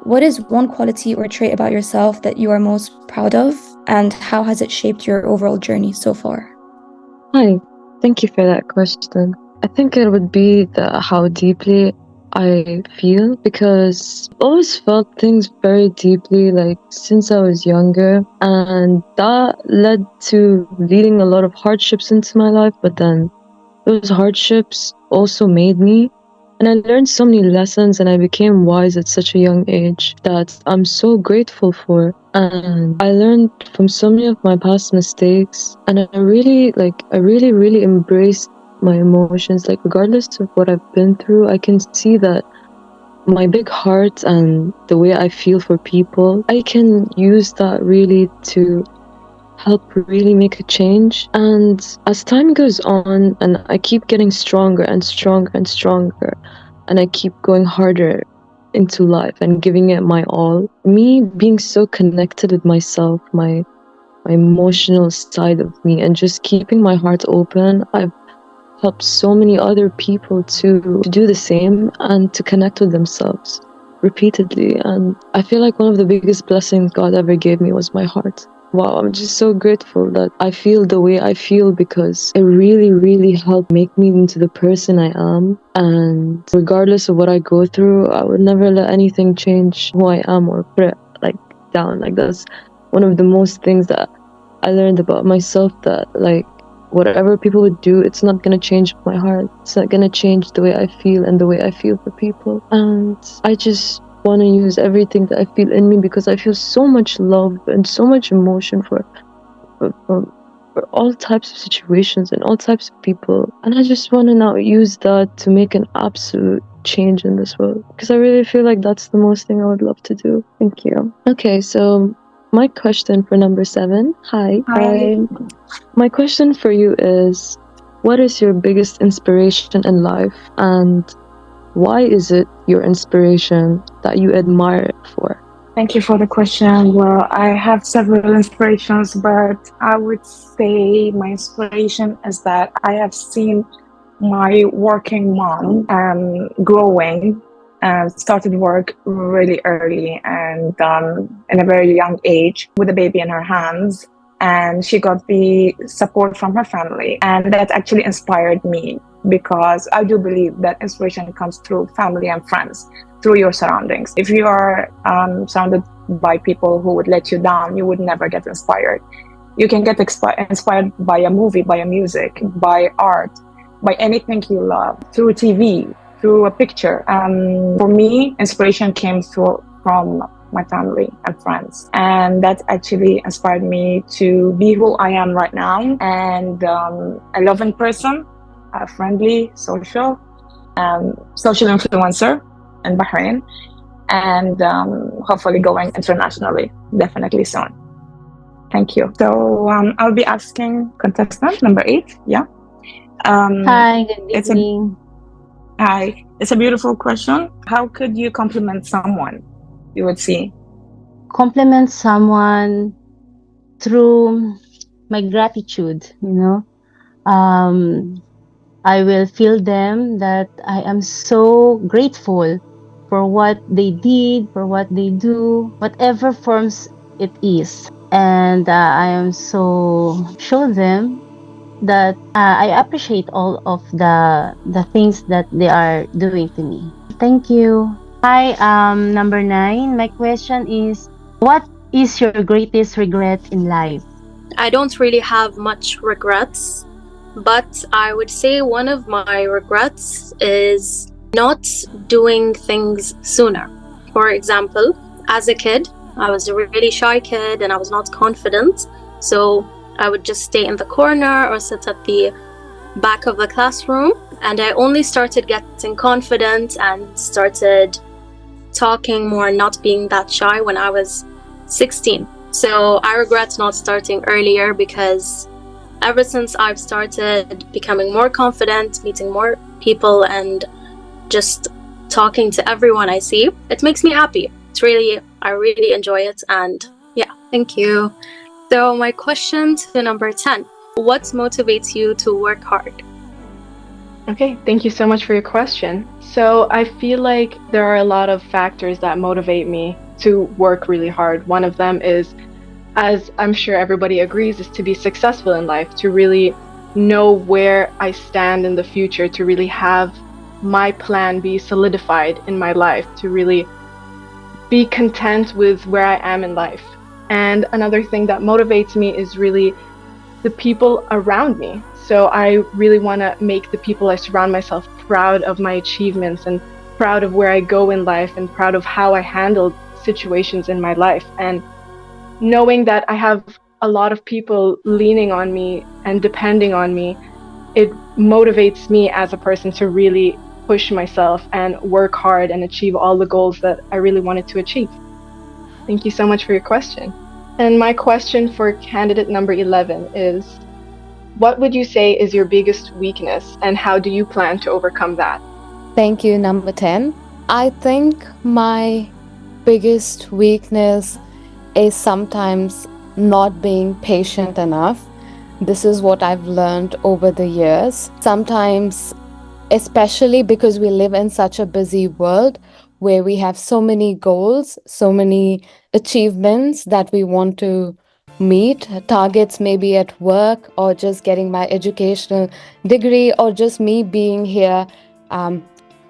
what is one quality or trait about yourself that you are most proud of, and how has it shaped your overall journey so far? Hi, thank you for that question. I think it would be how deeply I feel, because I've always felt things very deeply, like since I was younger, and that led to leading a lot of hardships into my life, but then those hardships also made me, and I learned so many lessons and I became wise at such a young age that I'm so grateful for. And I learned from so many of my past mistakes, and I really embraced my emotions. Like, regardless of what I've been through, I can see that my big heart and the way I feel for people, I can use that really to help really make a change. And as time goes on and I keep getting stronger and stronger and stronger, and I keep going harder into life and giving it my all, me being so connected with myself, my emotional side of me, and just keeping my heart open, I've helped so many other people to do the same and to connect with themselves repeatedly. And I feel like one of the biggest blessings God ever gave me was my heart. Wow, I'm just so grateful that I feel the way I feel, because it really, really helped make me into the person I am. And regardless of what I go through, I would never let anything change who I am or put it down. Like, that's one of the most things that I learned about myself, that whatever people would do, it's not gonna change my heart. It's not gonna change the way I feel and the way I feel for people. And I just want to use everything that I feel in me, because I feel so much love and so much emotion for all types of situations and all types of people. And I just want to now use that to make an absolute change in this world, because I really feel like that's the most thing I would love to do. Thank you. Okay, so my question for number 7. Hi. My question for you is, what is your biggest inspiration in life, and why is it your inspiration that you admire it for? Thank you for the question. Well, I have several inspirations, but I would say my inspiration is that I have seen my working mom growing and started work really early and in a very young age with a baby in her hands. And she got the support from her family. And that actually inspired me, because I do believe that inspiration comes through family and friends, through your surroundings. If you are surrounded by people who would let you down, you would never get inspired. You can get inspired by a movie, by a music, by art, by anything you love, through TV, through a picture. For me, inspiration came from my family and friends, and that actually inspired me to be who I am right now, and a loving person, a friendly, social influencer in Bahrain, and hopefully going internationally, definitely soon. Thank you. So I'll be asking contestant number 8. Yeah. Hi, good evening. Hi. It's a beautiful question. How could you compliment someone? You would see. Compliment someone through my gratitude, I will feel them that I am so grateful for what they did, for what they do, whatever forms it is. And I am so show them that I appreciate all of the things that they are doing to me. Thank you. Hi, number 9. My question is, what is your greatest regret in life? I don't really have much regrets, but I would say one of my regrets is not doing things sooner. For example, as a kid, I was a really shy kid and I was not confident. So I would just stay in the corner or sit at the back of the classroom. And I only started getting confident and started talking more, not being that shy when I was 16. So I regret not starting earlier, because ever since I've started becoming more confident, meeting more people, and just talking to everyone I see, it makes me happy. I really enjoy it. And yeah, thank you. So my question to number 10, what motivates you to work hard? Okay, thank you so much for your question. So I feel like there are a lot of factors that motivate me to work really hard. One of them is, as I'm sure everybody agrees, is to be successful in life, to really know where I stand in the future, to really have my plan be solidified in my life, to really be content with where I am in life. And another thing that motivates me is really the people around me. So I really want to make the people I surround myself proud of my achievements and proud of where I go in life and proud of how I handled situations in my life. And knowing that I have a lot of people leaning on me and depending on me, it motivates me as a person to really push myself and work hard and achieve all the goals that I really wanted to achieve. Thank you so much for your question. And my question for candidate number 11 is, what would you say is your biggest weakness and how do you plan to overcome that? Thank you, number 10. I think my biggest weakness is sometimes not being patient enough. This is what I've learned over the years. Sometimes, especially because we live in such a busy world where we have so many goals, so many achievements that we want to meet, targets maybe at work or just getting my educational degree or just me being here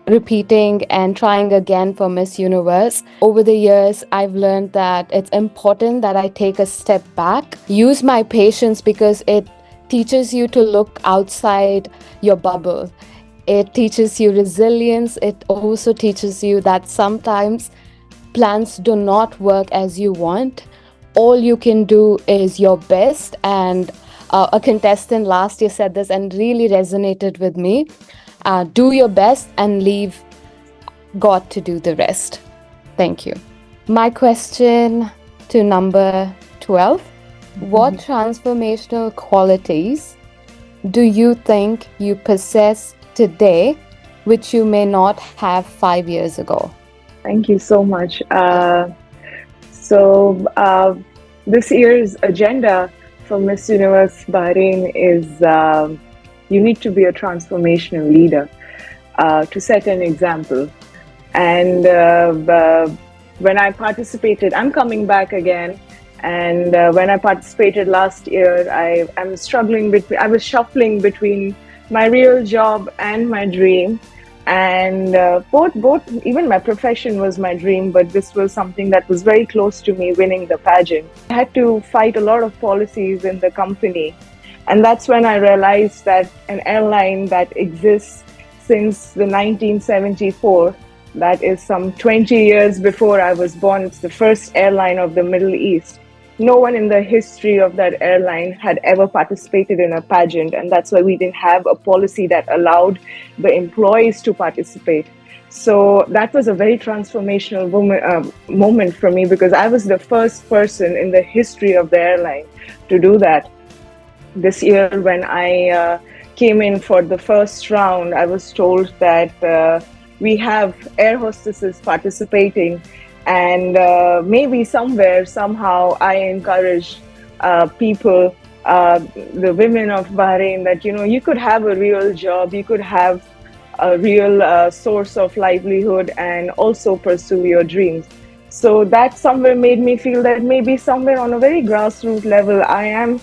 repeating and trying again for Miss Universe. Over the years, I've learned that it's important that I take a step back, use my patience because it teaches you to look outside your bubble. It teaches you resilience. It also teaches you that sometimes plans do not work as you want. All you can do is your best. And a contestant last year said this and really resonated with me. Do your best and leave God to do the rest. Thank you. My question to number 12. What transformational qualities do you think you possess today which you may not have 5 years ago? Thank you so much. This year's agenda for Miss Universe Bahrain is you need to be a transformational leader to set an example. And when I participated, I'm coming back again. And when I participated last year, I was shuffling between my real job and my dream. And both, even my profession was my dream, but this was something that was very close to me, winning the pageant. I had to fight a lot of policies in the company. And that's when I realized that an airline that exists since the 1974, that is some 20 years before I was born, it's the first airline of the Middle East. No one in the history of that airline had ever participated in a pageant, and that's why we didn't have a policy that allowed the employees to participate. So that was a very transformational moment for me, because I was the first person in the history of the airline to do that. This year, when I came in for the first round, I was told that we have air hostesses participating. And maybe somewhere, somehow, I encourage people, the women of Bahrain, that, you could have a real job, you could have a real source of livelihood and also pursue your dreams. So that somewhere made me feel that maybe somewhere on a very grassroots level, I am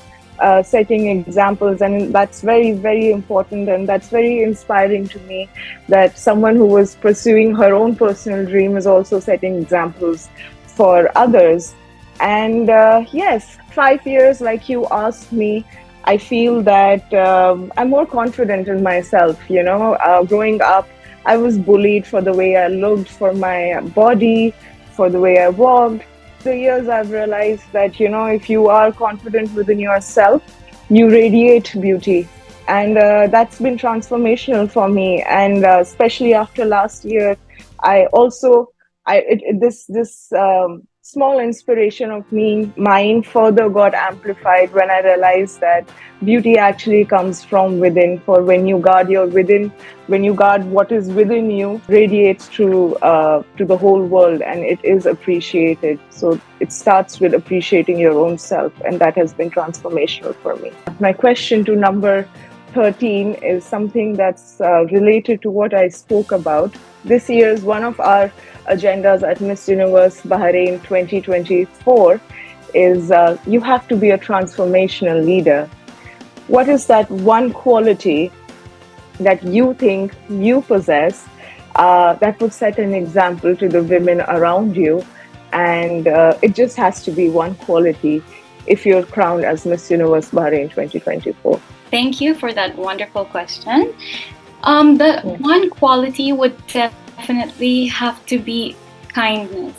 setting examples, and that's very, very important, and that's very inspiring to me, that someone who was pursuing her own personal dream is also setting examples for others. And yes, 5 years, like you asked me, I feel that I'm more confident in myself. Growing up, I was bullied for the way I looked, for my body, for the way I walked. The years, I've realized that, if you are confident within yourself, you radiate beauty. And that's been transformational for me. And especially after last year, I also, this small inspiration of mine further got amplified when I realized that beauty actually comes from within. For when you guard your within, when you guard what is within you, radiates through to the whole world, and it is appreciated. So it starts with appreciating your own self, and that has been transformational for me. My question to number 13 is something that's related to what I spoke about. This year's one of our agendas at Miss Universe Bahrain 2024 is you have to be a transformational leader. What is that one quality that you think you possess that would set an example to the women around you? And it just has to be one quality if you're crowned as Miss Universe Bahrain 2024. Thank you for that wonderful question. The one quality would definitely have to be kindness.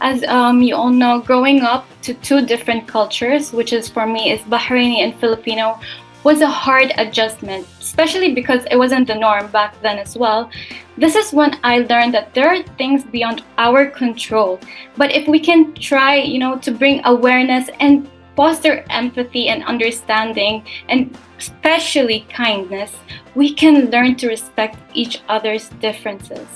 As you all know, growing up to two different cultures, which is for me is Bahraini and Filipino, was a hard adjustment, especially because it wasn't the norm back then as well. This is when I learned that there are things beyond our control. But if we can try, to bring awareness and foster empathy and understanding, and especially kindness, we can learn to respect each other's differences.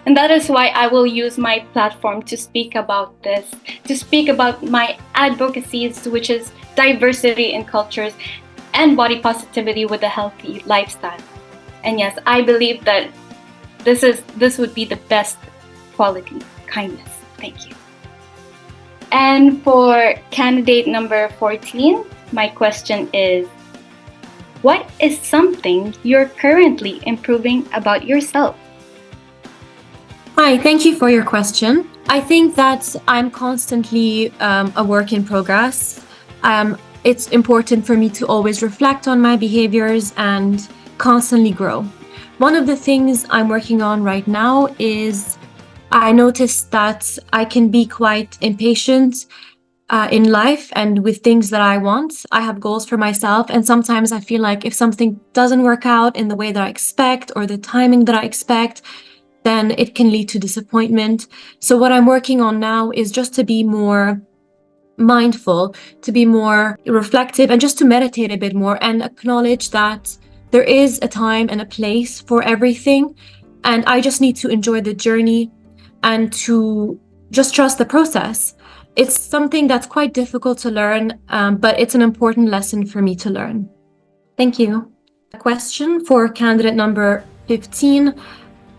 And that is why I will use my platform to speak about this, to speak about my advocacies, which is diversity in cultures and body positivity with a healthy lifestyle. And yes, I believe that this would be the best quality, kindness. Thank you. And for candidate number 14, my question is, what is something you're currently improving about yourself? Hi, thank you for your question. I think that I'm constantly a work in progress. It's important for me to always reflect on my behaviors and constantly grow. One of the things I'm working on right now is I noticed that I can be quite impatient in life and with things that I want. I have goals for myself, and sometimes I feel like if something doesn't work out in the way that I expect or the timing that I expect, then it can lead to disappointment. So what I'm working on now is just to be more mindful, to be more reflective, and just to meditate a bit more and acknowledge that there is a time and a place for everything. And I just need to enjoy the journey and to just trust the process. It's something that's quite difficult to learn, but it's an important lesson for me to learn. Thank you. A question for candidate number 15.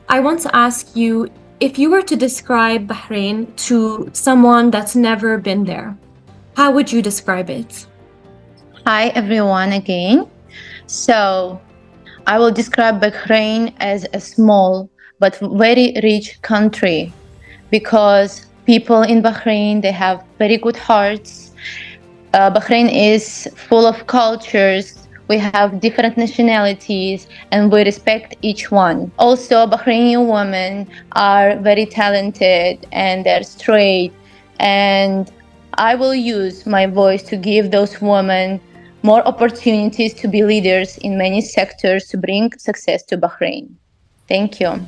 I want to ask you, if you were to describe Bahrain to someone that's never been there, how would you describe it? Hi everyone again. So I will describe Bahrain as a small but very rich country because people in Bahrain, they have very good hearts. Bahrain is full of cultures. We have different nationalities and we respect each one. Also, Bahraini women are very talented and they're straight. And I will use my voice to give those women more opportunities to be leaders in many sectors to bring success to Bahrain. Thank you.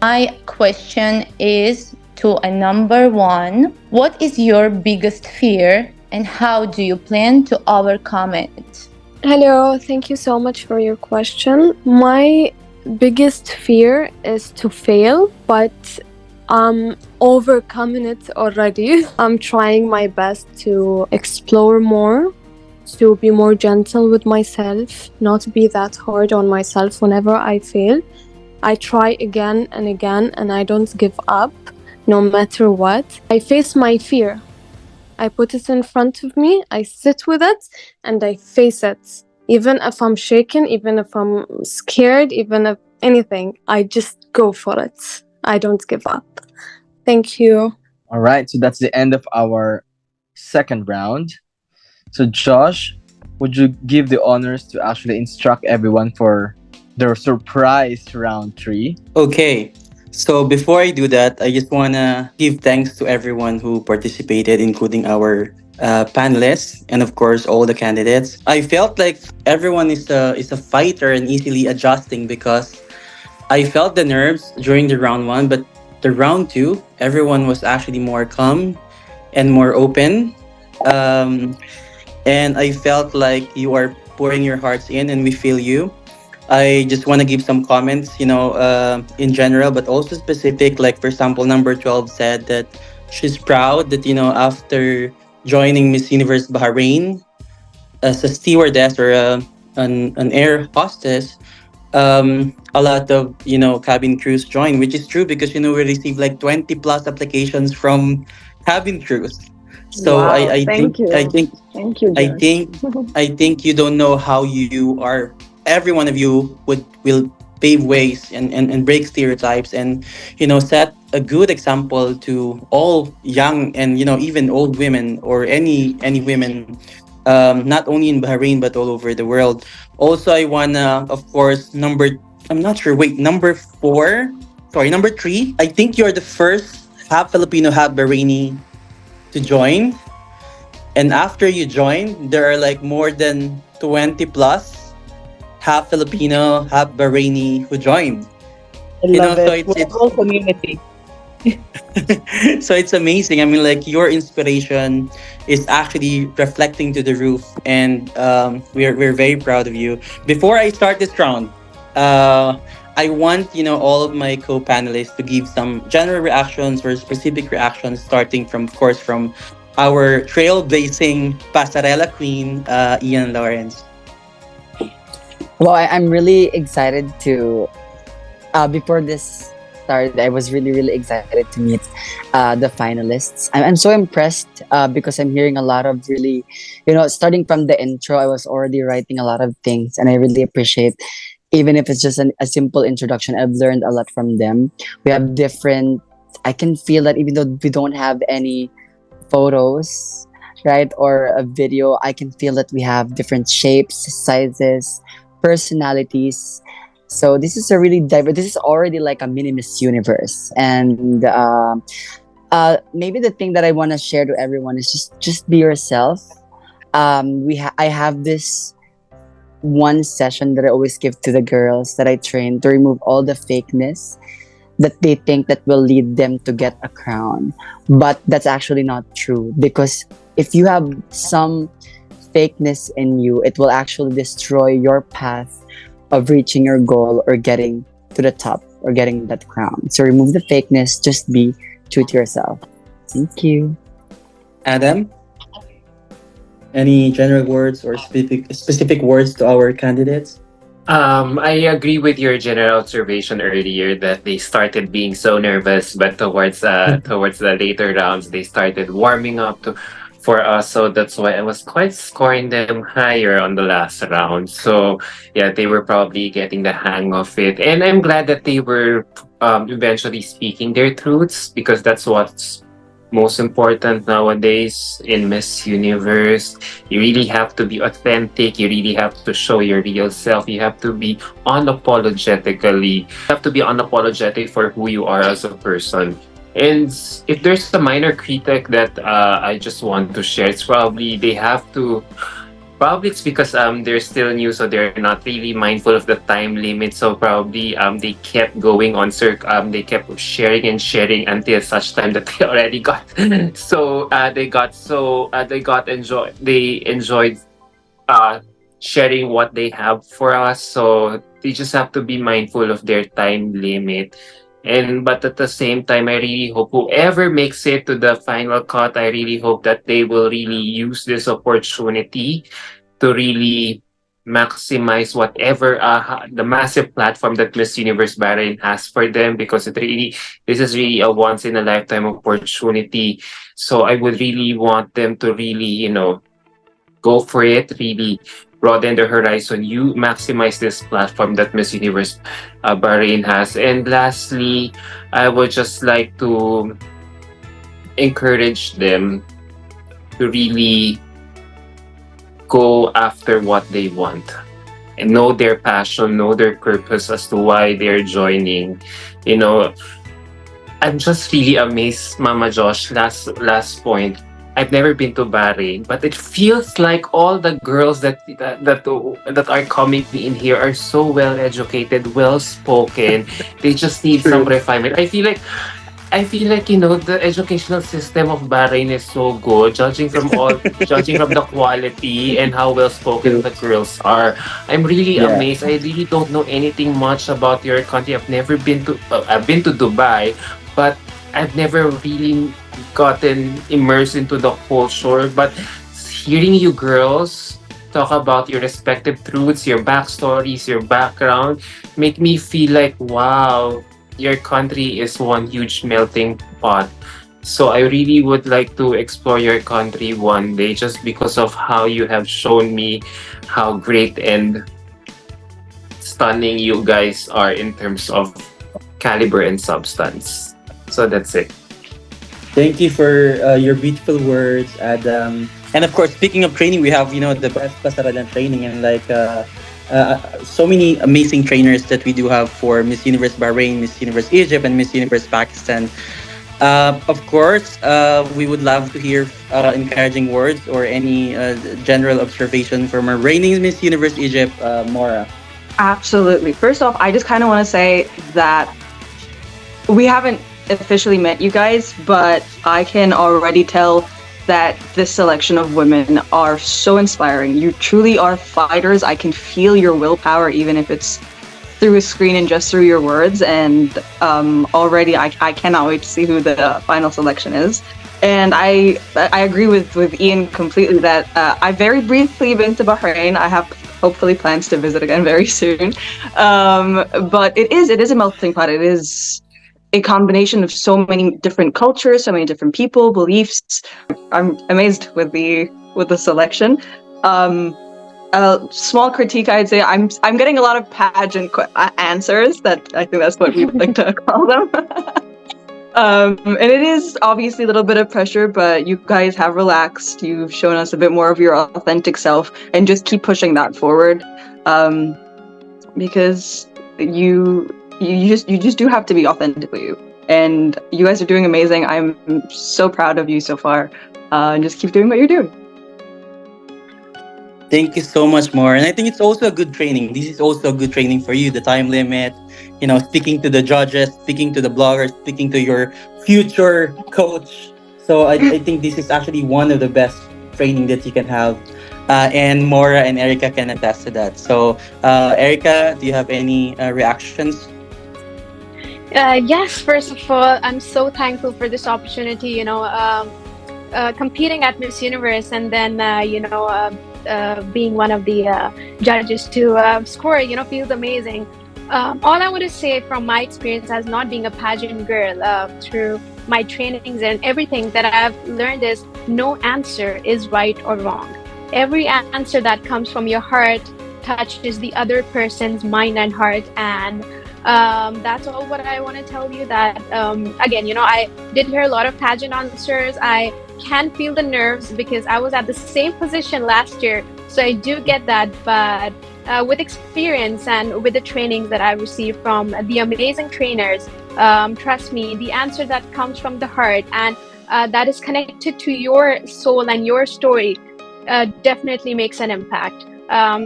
My question is to a number one. What is your biggest fear and how do you plan to overcome it? Hello, thank you so much for your question. My biggest fear is to fail, but I'm overcoming it already. I'm trying my best to explore more, to be more gentle with myself, not be that hard on myself whenever I fail. I try again and again and I don't give up no matter what. I face my fear. I put it in front of me, I sit with it, and I face it. Even if I'm shaken, even if I'm scared, even if anything, I just go for it. I don't give up. Thank you. All right, so that's the end of our second round. So Josh, would you give the honors to actually instruct everyone for their surprise round 3? Okay. So before I do that, I just want to give thanks to everyone who participated, including our panelists, and of course all the candidates. I felt like everyone is a fighter and easily adjusting because I felt the nerves during the round one, but the round two, everyone was actually more calm and more open. Um, and I felt like you are pouring your hearts in, and we feel you. I just want to give some comments, in general, but also specific. Like, for example, number 12 said that she's proud that, after joining Miss Universe Bahrain as a stewardess or an air hostess, a lot of, cabin crews join, which is true because, we received like 20 plus applications from cabin crews. So I, Wow, I think, thank I you. think Thank you, I Josh. think I think you don't know how you are. Every one of you will pave ways and break stereotypes and set a good example to all young and even old women or any women, not only in Bahrain but all over the world. Also, I wanna, of course, I'm not sure. Wait, number four. Sorry, number three. I think you're the first half Filipino, half Bahraini to join, and after you join, there are like more than 20 plus half Filipino, half Bahraini who joined. I love So it. We're a whole community. so it's amazing. I mean, like your inspiration is actually reflecting to the roof, and we're very proud of you. Before I start this round, uh, I want all of my co-panelists to give some general reactions or specific reactions, starting from, of course, from our trailblazing pasarela queen, Ian Lawrence. Well, I'm really excited to. Before this started, I was really, really excited to meet the finalists. I'm so impressed because I'm hearing a lot of really, starting from the intro, I was already writing a lot of things, and I really appreciate, even if it's just a simple introduction, I've learned a lot from them. We have different, I can feel that even though we don't have any photos, right, or a video, I can feel that we have different shapes, sizes, personalities. So this is a really diverse. This is already like a mini Miss Universe, and maybe the thing that I want to share to everyone is just be yourself. I have this one session that I always give to the girls that I train to remove all the fakeness that they think that will lead them to get a crown, but that's actually not true, because if you have some fakeness in you, it will actually destroy your path of reaching your goal or getting to the top or getting that crown. So remove the fakeness, just be true to yourself. Thank you. Adam, any general words or specific words to our candidates? I agree with your general observation earlier that they started being so nervous, but towards the later rounds, they started warming up for us. So that's why I was quite scoring them higher on the last round. So yeah, they were probably getting the hang of it, and I'm glad that they were eventually speaking their truths, because that's what's most important nowadays in Miss Universe. You really have to be authentic. You really have to show your real self. You have to be unapologetic for who you are as a person. And if there's a minor critic that I just want to share, it's probably they have to. Probably it's because they're still new, so they're not really mindful of the time limit. So probably they kept going on they kept sharing and sharing until such time that they already got they enjoyed sharing what they have for us. So they just have to be mindful of their time limit. And but at the same time, I really hope whoever makes it to the final cut, I really hope that they will really use this opportunity to really maximize whatever the massive platform that Miss Universe Bahrain has for them, because this is really a once in a lifetime opportunity. So I would really want them to really go for it, really broaden their horizon. You maximize this platform that Miss Universe Bahrain has. And lastly, I would just like to encourage them to really go after what they want and know their passion, know their purpose as to why they're joining. I'm just really amazed, Mama Josh. Last point. I've never been to Bahrain, but it feels like all the girls that are coming in here are so well educated, well spoken. They just need some refinement. I feel like the educational system of Bahrain is so good, judging from the quality and how well spoken the girls are. I'm really Yeah. amazed. I really don't know anything much about your country. I've been to Dubai, but I've never really gotten immersed into the culture. But hearing you girls talk about your respective truths, your backstories, your background, make me feel like, wow, your country is one huge melting pot. So I really would like to explore your country one day just because of how you have shown me how great and stunning you guys are in terms of caliber and substance. So that's it. Thank you for your beautiful words, Adam. And of course, speaking of training, we have the best pasaralan training and so many amazing trainers that we do have for Miss Universe Bahrain, Miss Universe Egypt, and Miss Universe Pakistan. Of course, we would love to hear encouraging words or any general observation from our reigning Miss Universe Egypt, Mora. Absolutely. First off, I just kind of want to say that we haven't officially met you guys, but I can already tell that this selection of women are so inspiring. You truly are fighters. I can feel your willpower, even if it's through a screen and just through your words. And already, I cannot wait to see who the final selection is. And I agree with Ian completely that I very briefly been to Bahrain. I have hopefully plans to visit again very soon. But it is a melting pot. It is a combination of so many different cultures, so many different people, beliefs. I'm amazed with the selection. A small critique, I'd say, I'm getting a lot of pageant answers. That I think that's what we like to call them. And it is obviously a little bit of pressure, but you guys have relaxed. You've shown us a bit more of your authentic self, and just keep pushing that forward. Because you just do have to be authentically you, and you guys are doing amazing. I'm so proud of you so far, and just keep doing what you're doing. Thank you so much, more. And I think it's also a good training. This is also a good training for you. The time limit, speaking to the judges, speaking to the bloggers, speaking to your future coach. So I think this is actually one of the best training that you can have. And Mora and Erica can attest to that. So, Erica, do you have any reactions? Yes, first of all, I'm so thankful for this opportunity, competing at Miss Universe and then, being one of the judges to score, feels amazing. All I want to say from my experience as not being a pageant girl, through my trainings and everything that I've learned is no answer is right or wrong. Every answer that comes from your heart touches the other person's mind and heart, and that's all what I want to tell you. That again, I did hear a lot of pageant answers. I can feel the nerves because I was at the same position last year, so I do get that. But with experience and with the trainings that I received from the amazing trainers, trust me, the answer that comes from the heart and that is connected to your soul and your story definitely makes an impact.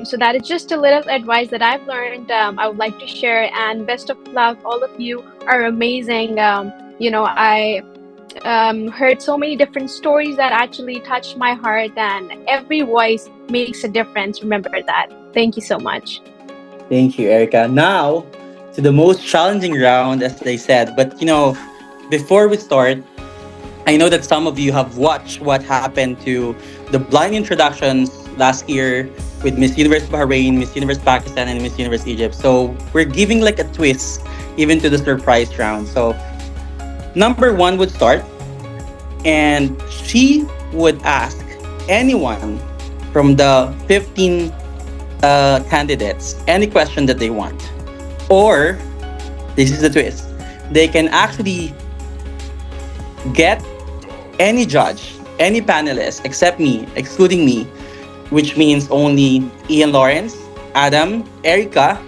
So that is just a little advice that I've learned. I would like to share, and best of luck. All of you are amazing. I heard so many different stories that actually touched my heart, and every voice makes a difference. Remember that. Thank you so much. Thank you, Erica. Now, to the most challenging round, as they said. But, before we start, I know that some of you have watched what happened to the blind introductions last year with Miss Universe Bahrain, Miss Universe Pakistan, and Miss Universe Egypt. So we're giving like a twist even to the surprise round. So number one would start, and she would ask anyone from the 15 candidates any question that they want. Or, this is the twist, they can actually get any judge, any panelist, except me, excluding me, which means only Ian Lawrence, Adam, Erica,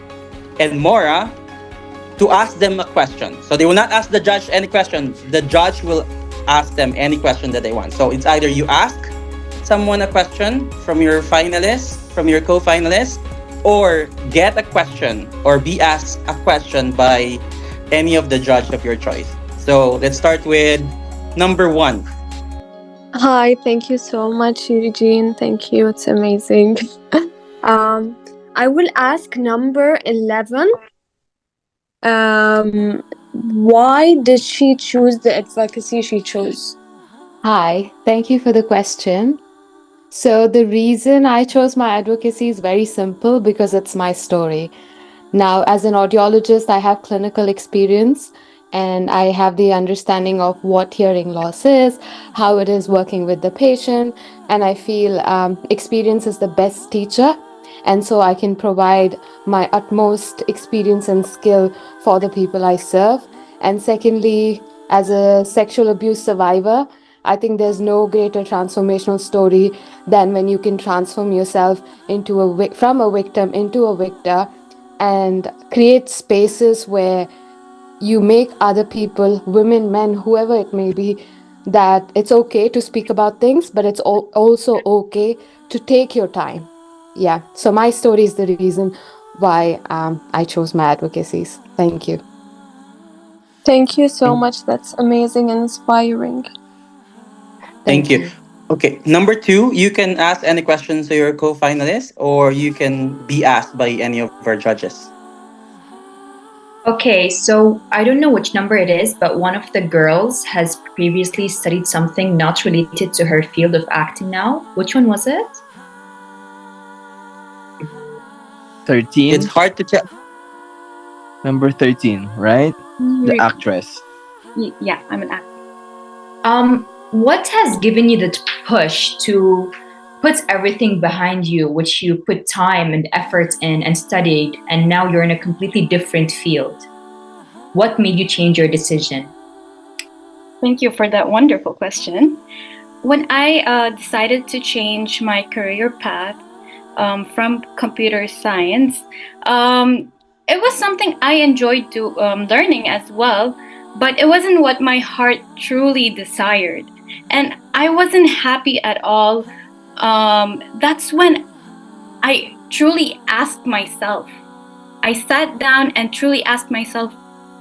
and Mora, to ask them a question. So they will not ask the judge any question. The judge will ask them any question that they want. So it's either you ask someone a question from your finalists, from your co-finalists, or get a question or be asked a question by any of the judge of your choice. So let's start with number one. Hi, thank you so much, Eugene. Thank you. It's amazing. um, I will ask number 11. Why did she choose the advocacy she chose? Hi, thank you for the question. So, the reason I chose my advocacy is very simple because it's my story. Now, as an audiologist, I have clinical experience and I have the understanding of what hearing loss is, how it is working with the patient, and I feel experience is the best teacher. And so I can provide my utmost experience and skill for the people I serve. And secondly, as a sexual abuse survivor, I think there's no greater transformational story than when you can transform yourself into from a victim into a victor and create spaces where you make other people, women, men, whoever it may be, that it's okay to speak about things, but it's also okay to take your time. Yeah, so my story is the reason why I chose my advocacies. Thank you. Thank you so much. That's amazing and inspiring. Thank you. Okay, number two, you can ask any questions to your co-finalists or you can be asked by any of our judges. Okay, so I don't know which number it is, but one of the girls has previously studied something not related to her field of acting now. Which one was it? 13. It's hard to tell. Number 13, right? The actress. Yeah, I'm an actor. What has given you the push to put everything behind you, which you put time and effort in and studied, and now you're in a completely different field? What made you change your decision? Thank you for that wonderful question. When I decided to change my career path from computer science, it was something I enjoyed learning as well, but it wasn't what my heart truly desired. And I wasn't happy at all. That's when I truly asked myself. I sat down and truly asked myself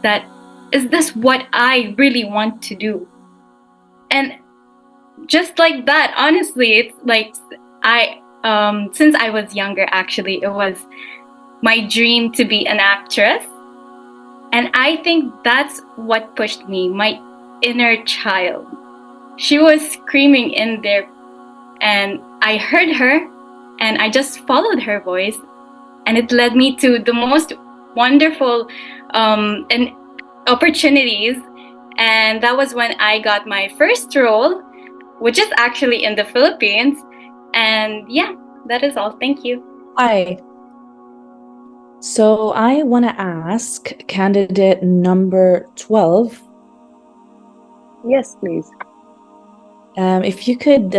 that, is this what I really want to do? And just like that, honestly, it's like since I was younger, actually, it was my dream to be an actress. And I think that's what pushed me, my inner child. She was screaming in there, and I heard her, and I just followed her voice, and it led me to the most wonderful and opportunities. And that was when I got my first role, which is actually in the Philippines. And yeah, that is all. Thank you. Hi. So I want to ask candidate number 12. Yes, please. If you could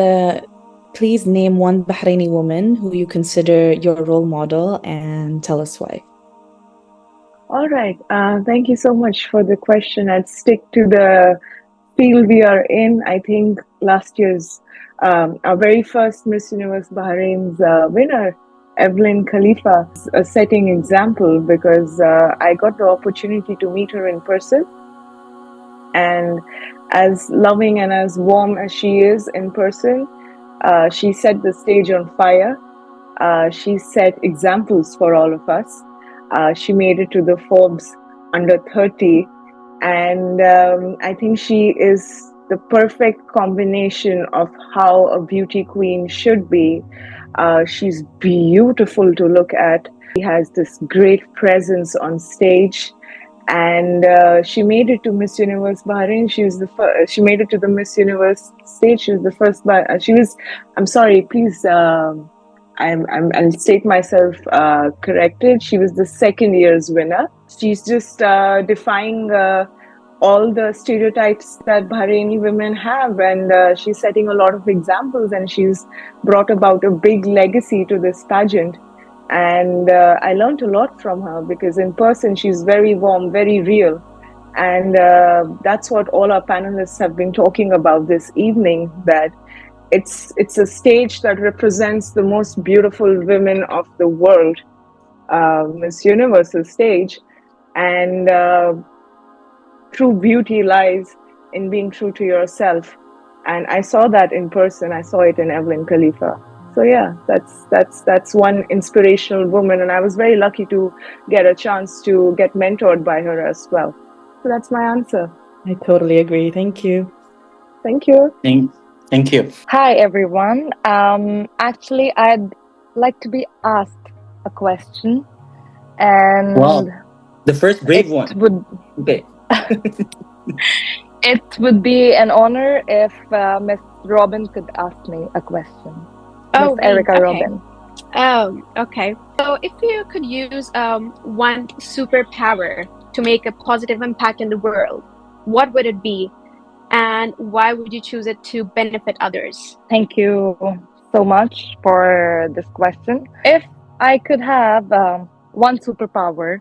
please name one Bahraini woman who you consider your role model and tell us why. All right. Thank you so much for the question. I'd stick to the field we are in. I think last year's our very first Miss Universe Bahrain's winner, Evelyn Khalifa, is a setting example because I got the opportunity to meet her in person. And as loving and as warm as she is in person, she set the stage on fire. She set examples for all of us. She made it to the Forbes under 30. And I think she is the perfect combination of how a beauty queen should be. She's beautiful to look at. She has this great presence on stage. And she made it to Miss Universe Bahrain. She was the first. She made it to the Miss Universe stage. She was the first. She was. I'm sorry. Please. I'll state myself corrected. She was the second year's winner. She's just defying all the stereotypes that Bahraini women have, and she's setting a lot of examples. And she's brought about a big legacy to this pageant. And I learned a lot from her because in person she's very warm, very real. And that's what all our panelists have been talking about this evening, that it's a stage that represents the most beautiful women of the world, Miss Universal stage. And true beauty lies in being true to yourself. And I saw that in person. I saw it in Evelyn Khalifa. So yeah, that's one inspirational woman, and I was very lucky to get a chance to get mentored by her as well. So that's my answer. I totally agree. Thank you. Thank you. Thank you. Hi, everyone. Actually, I'd like to be asked a question, and Wow. The first brave it one. would Okay. it would be an honor if Miss Robin could ask me a question. Oh, Miss Erica okay. Robin. Okay. So if you could use one superpower to make a positive impact in the world, what would it be? And why would you choose it to benefit others? Thank you so much for this question. If I could have one superpower,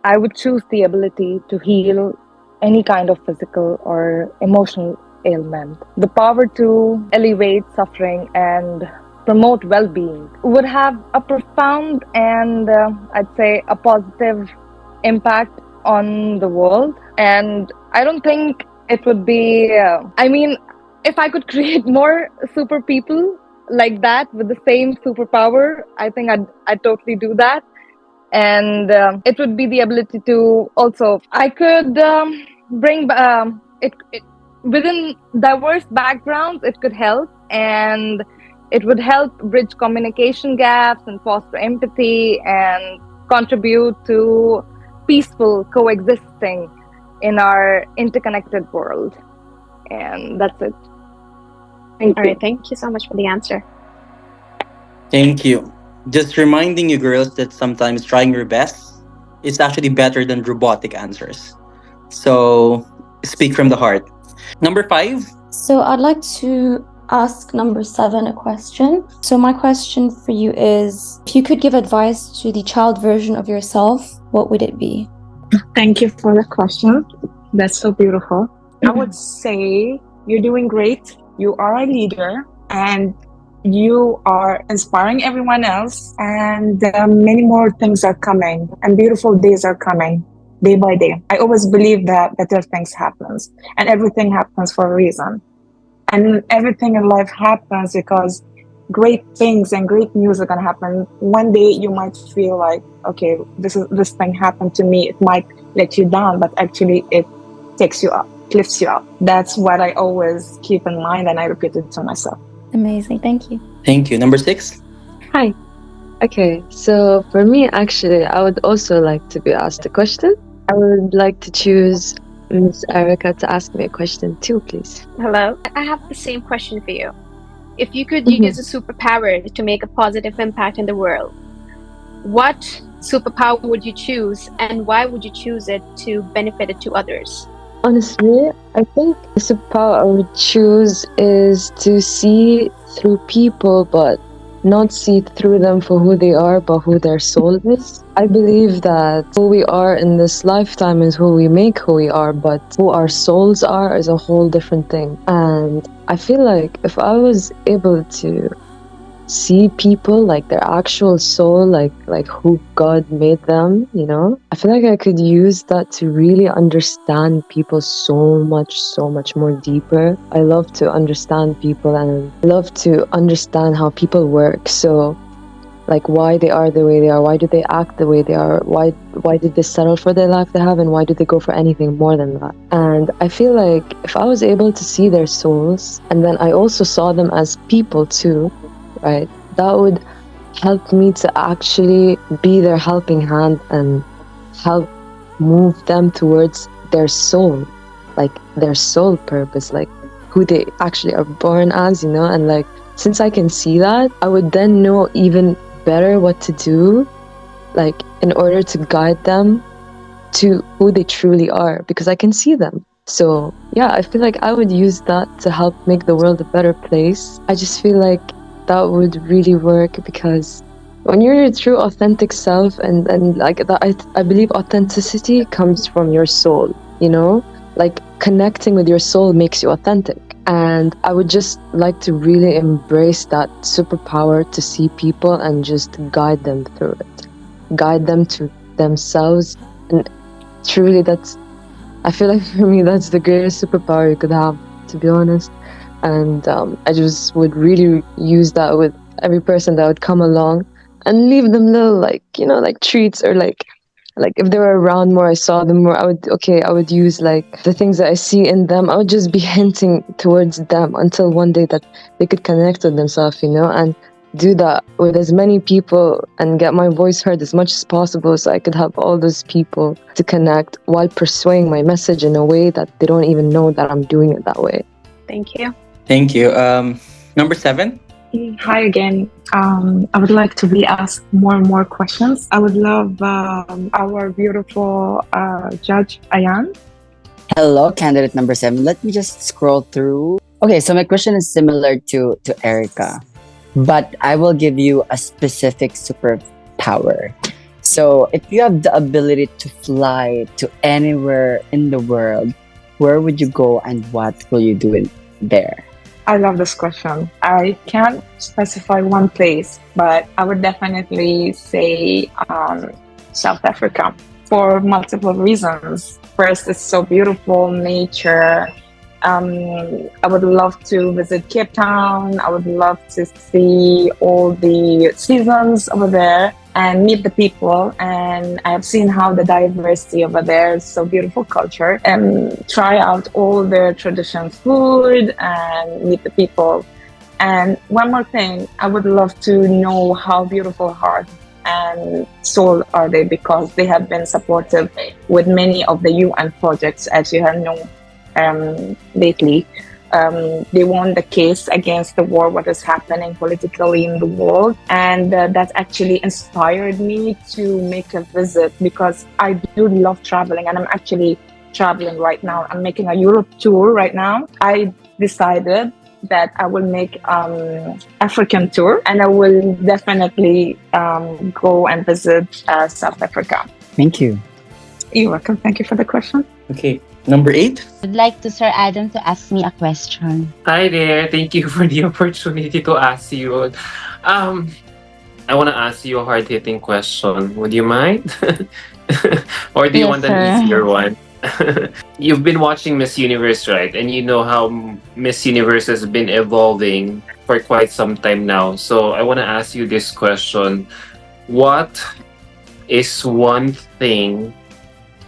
I would choose the ability to heal any kind of physical or emotional ailment. The power to alleviate suffering and promote well being would have a profound and I'd say a positive impact on the world. And I don't think it would be, if I could create more super people like that with the same superpower, I think I'd totally do that. And it would be the ability to also, I could bring it within diverse backgrounds. It could help, and it would help bridge communication gaps and foster empathy and contribute to peaceful coexisting in our interconnected world. And that's it. All right, thank you so much for the answer. Thank you. Just reminding you girls that sometimes trying your best is actually better than robotic answers. So speak from the heart. Number 5. So I'd like to ask number 7 a question. So my question for you is, if you could give advice to the child version of yourself, what would it be? Thank you for the question. That's so beautiful. I would say you're doing great. You are a leader and you are inspiring everyone else. And many more things are coming and beautiful days are coming day by day. I always believe that better things happens and everything happens for a reason. And everything in life happens because great things and great news are gonna happen. One day you might feel like, okay, this thing happened to me. It might let you down, but actually it takes you up, lifts you up. That's what I always keep in mind, and I repeat it to myself. Amazing, thank you. Thank you. Number 6. Hi. Okay, so for me, actually, I would also like to be asked a question. I would like to choose Miss Erica to ask me a question too, please. Hello. I have the same question for you. If you could use a superpower to make a positive impact in the world, what superpower would you choose and why would you choose it to benefit it to others? Honestly, I think the superpower I would choose is to see through people, but not see through them for who they are, but who their soul is. I believe that who we are in this lifetime is who we make who we are, but who our souls are is a whole different thing. And I feel like if I was able to see people like their actual soul, like who God made them, you know, I feel like I could use that to really understand people so much more deeper. I love to understand people and I love to understand how people work. So like why they are the way they are, why do they act the way they are, why did they settle for the life they have, and why do they go for anything more than that. And I feel like if I was able to see their souls and then I also saw them as people too, right, that would help me to actually be their helping hand and help move them towards their soul, like their soul purpose, like who they actually are born as, you know. And like since I can see that, I would then know even better what to do, like in order to guide them to who they truly are, because I can see them. So yeah, I feel like I would use that to help make the world a better place. I just feel like that would really work because When you're your true authentic self, and like that, I believe authenticity comes from your soul, you know? Like connecting with your soul makes you authentic. And I would just like to really embrace that superpower to see people and just guide them through it, guide them to themselves. And truly, I feel like for me, that's the greatest superpower you could have, to be honest. And I just would really use that with every person that would come along and leave them little, like, like treats, or like if they were around more, I saw them more, I would use like the things that I see in them. I would just be hinting towards them until one day that they could connect with themselves, and do that with as many people and get my voice heard as much as possible, so I could help all those people to connect while pursuing my message in a way that they don't even know that I'm doing it that way. Thank you. Thank you. Number 7. Hi again. I would like to be asked more and more questions. I would love our beautiful judge, Ayan. Hello, candidate number 7. Let me just scroll through. Okay, so my question is similar to Erica, but I will give you a specific superpower. So if you have the ability to fly to anywhere in the world, where would you go and what will you do there? I love this question. I can't specify one place, but I would definitely say South Africa for multiple reasons. First, it's so beautiful, nature. I would love to visit Cape Town. I would love to see all the seasons over there and meet the people. And I have seen how the diversity over there is so beautiful culture, and try out all their traditional food and meet the people. And one more thing, I would love to know how beautiful heart and soul are they, because they have been supportive with many of the UN projects, as you have known lately. They won the case against the war, what is happening politically in the world, and that actually inspired me to make a visit, because I do love traveling, and I'm actually traveling right now. I'm making a Europe tour right now. I decided that I will make African tour, and I will definitely go and visit South Africa. Thank you. You're welcome. Thank you for the question. Okay. Number 8. I'd like to Sir Adam to ask me a question. Hi there. Thank you for the opportunity to ask you. I want to ask you a hard-hitting question. Would you mind? Or do you want an easier one? You've been watching Miss Universe, right? And you know how Miss Universe has been evolving for quite some time now. So I want to ask you this question. What is one thing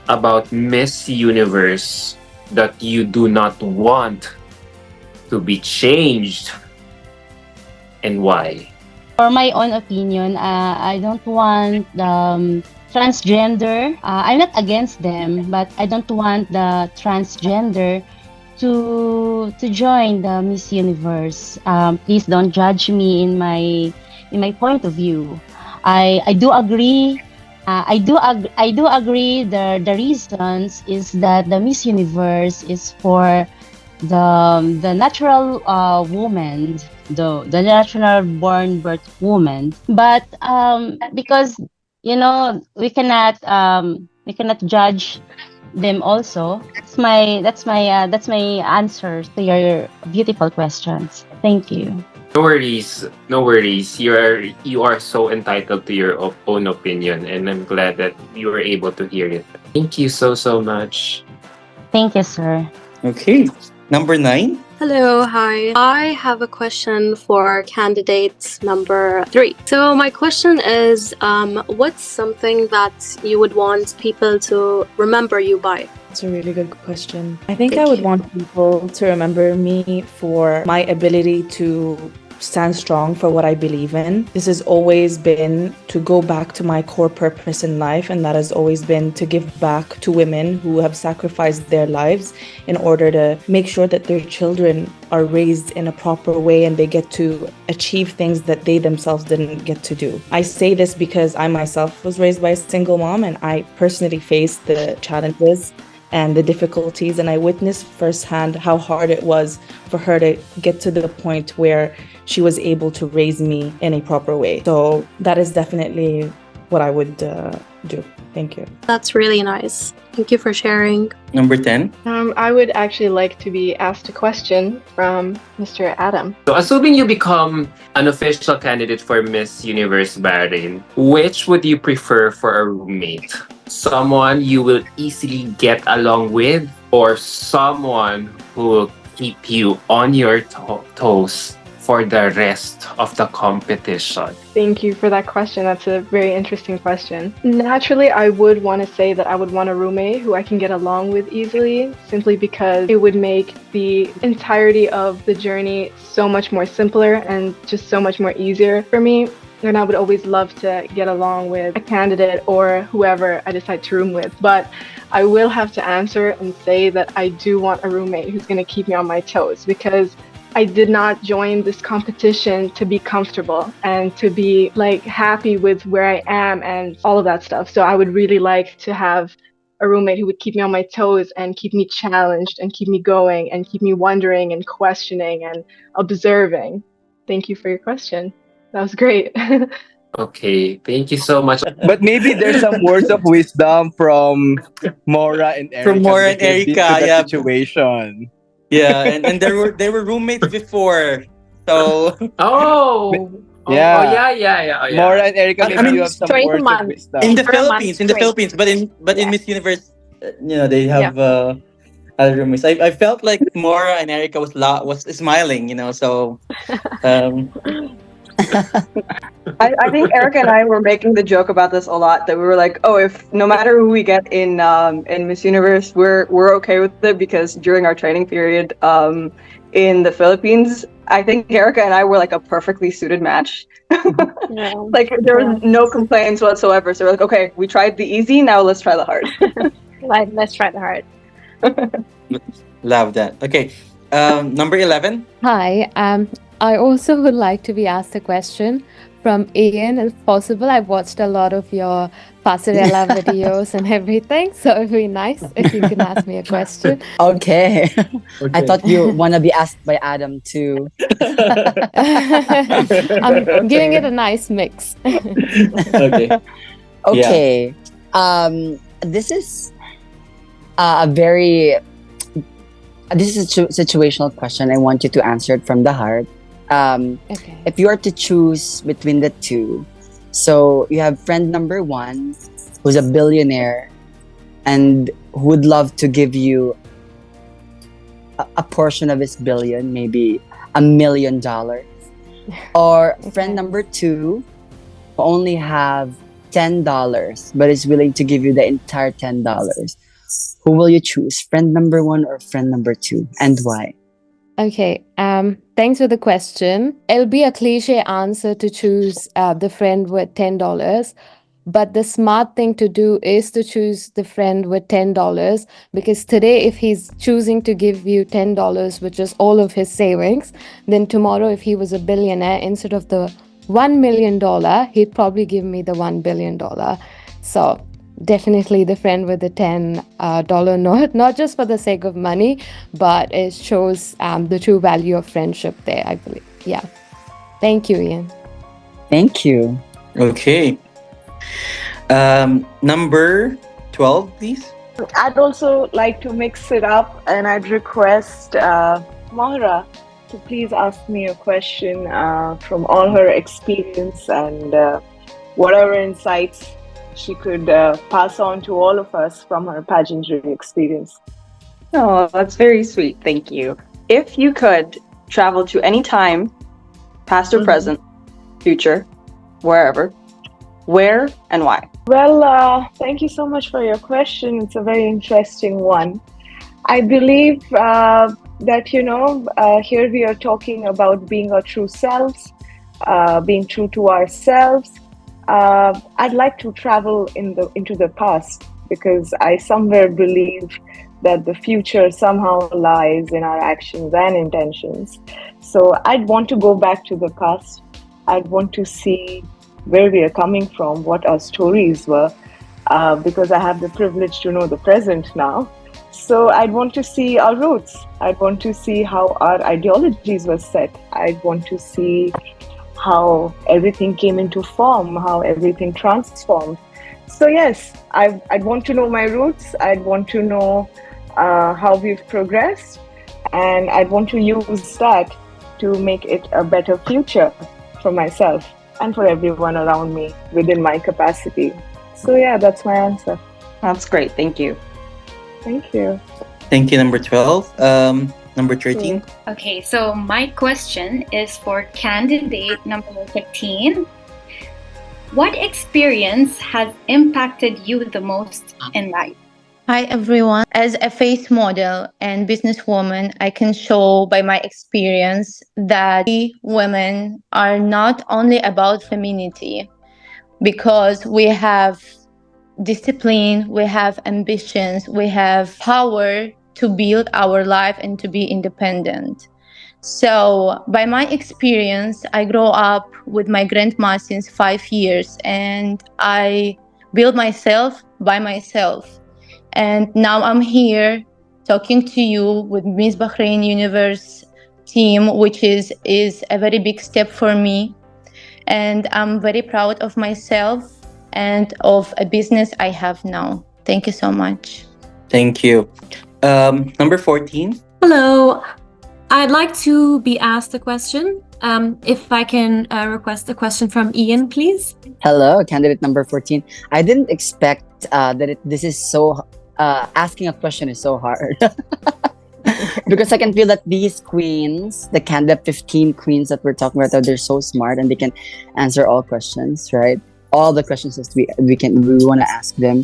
about Miss Universe that you do not want to be changed, and why? For my own opinion, I don't want transgender. I'm not against them, but I don't want the transgender to join the Miss Universe. Please don't judge me in my point of view. I do agree. I do agree. The reasons is that the Miss Universe is for the natural woman, the natural born birth woman. But because we cannot judge them also. That's my answer to your beautiful questions. Thank you. No worries, no worries. You are so entitled to your own opinion, and I'm glad that you were able to hear it. Thank you so much. Thank you, sir. Okay. Number 9. Hello, hi. I have a question for candidate number 3. So my question is, what's something that you would want people to remember you by? That's a really good question. I think I would want people to remember me for my ability to stand strong for what I believe in. This has always been to go back to my core purpose in life, and that has always been to give back to women who have sacrificed their lives in order to make sure that their children are raised in a proper way and they get to achieve things that they themselves didn't get to do. I say this because I myself was raised by a single mom, and I personally faced the challenges and the difficulties, and I witnessed firsthand how hard it was for her to get to the point where she was able to raise me in a proper way. So that is definitely what I would do. Thank you. That's really nice. Thank you for sharing. Number 10. I would actually like to be asked a question from Mr. Adam. So assuming you become an official candidate for Miss Universe Bahrain, which would you prefer for a roommate? Someone you will easily get along with, or someone who will keep you on your toes for the rest of the competition? Thank you for that question. That's a very interesting question. Naturally, I would want to say that I would want a roommate who I can get along with easily, simply because it would make the entirety of the journey so much more simpler and just so much more easier for me. And I would always love to get along with a candidate or whoever I decide to room with. But I will have to answer and say that I do want a roommate who's going to keep me on my toes, because I did not join this competition to be comfortable and to be like happy with where I am and all of that stuff. So I would really like to have a roommate who would keep me on my toes and keep me challenged and keep me going and keep me wondering and questioning and observing. Thank you for your question. That was great. Okay, thank you so much. But maybe there's some words of wisdom from Mora and Erica. From Mora and related Erica, to the yeah. situation. Yeah, and they were roommates before. So Yeah. Mora and Erica, maybe you have some Twice a words of month. wisdom. in the For a month Philippines, in the straight. Philippines, but in Miss Universe, they have other roommates. I felt like Mora and Erica was smiling, so I think Erica and I were making the joke about this a lot, that we were like, oh, if no matter who we get in Miss Universe, we're okay with it, because during our training period in the Philippines, I think Erica and I were like a perfectly suited match. Like there was no complaints whatsoever. So we're like, okay, we tried the easy, now let's try the hard. Let's try the hard. love that. Okay, number 11. Hi, I also would like to be asked a question from Ian, if possible. I've watched a lot of your Passerella videos and everything, so it'd be nice if you can ask me a question. Okay. I thought you want to be asked by Adam too. I'm giving it a nice mix. Okay. Okay. This is a very this is a situational question. I want you to answer it from the heart. Okay. If you are to choose between the two, so you have friend number one, who's a billionaire and who would love to give you a portion of his billion, maybe $1 million, or friend number two, who only have $10 but is willing to give you the entire $10. Who will you choose, friend number one or friend number two, and why? Okay, thanks for the question. It'll be a cliche answer to choose the friend with $10, but the smart thing to do is to choose the friend with $10, because today, if he's choosing to give you $10, which is all of his savings, then tomorrow, if he was a billionaire, instead of the $1 million, he'd probably give me the $1 billion. So definitely the friend with the $10 note, not just for the sake of money, but it shows the true value of friendship there, I believe. Yeah. Thank you, Ian. Thank you. Okay. Number 12, please. I'd also like to mix it up, and I'd request Mahra to please ask me a question from all her experience and whatever insights she could pass on to all of us from her pageantry experience. Oh, that's very sweet. Thank you. If you could travel to any time, past or present, future, wherever, where and why? Well, thank you so much for your question. It's a very interesting one. I believe that, here we are talking about being our true selves, being true to ourselves. I'd like to travel into the past, because I somewhere believe that the future somehow lies in our actions and intentions. So I'd want to go back to the past. I'd want to see where we are coming from, what our stories were, because I have the privilege to know the present now. So I'd want to see our roots. I'd want to see how our ideologies were set. I'd want to see how everything came into form, how everything transformed. So yes, I'd want to know my roots. I'd want to know how we've progressed, and I'd want to use that to make it a better future for myself and for everyone around me within my capacity. So yeah, that's my answer. That's great. Thank you. Thank you. Thank you, number 12. Number 13. Okay, so my question is for candidate number 15. What experience has impacted you the most in life? Hi everyone. As a face model and businesswoman, I can show by my experience that we women are not only about femininity because we have discipline, we have ambitions, we have power to build our life and to be independent. So, by my experience, I grew up with my grandma since 5 years and I built myself by myself. And now I'm here talking to you with Miss Bahrain Universe team, which is a very big step for me. And I'm very proud of myself and of a business I have now. Thank you so much. Thank you. Number 14. Hello. I'd like to be asked a question. If I can request a question from Ian, please. Hello, candidate number 14. I didn't expect this is so asking a question is so hard. Because I can feel that these queens, the candidate 15 queens that we're talking about, they're so smart and they can answer all questions, right? All the questions that we want to ask them.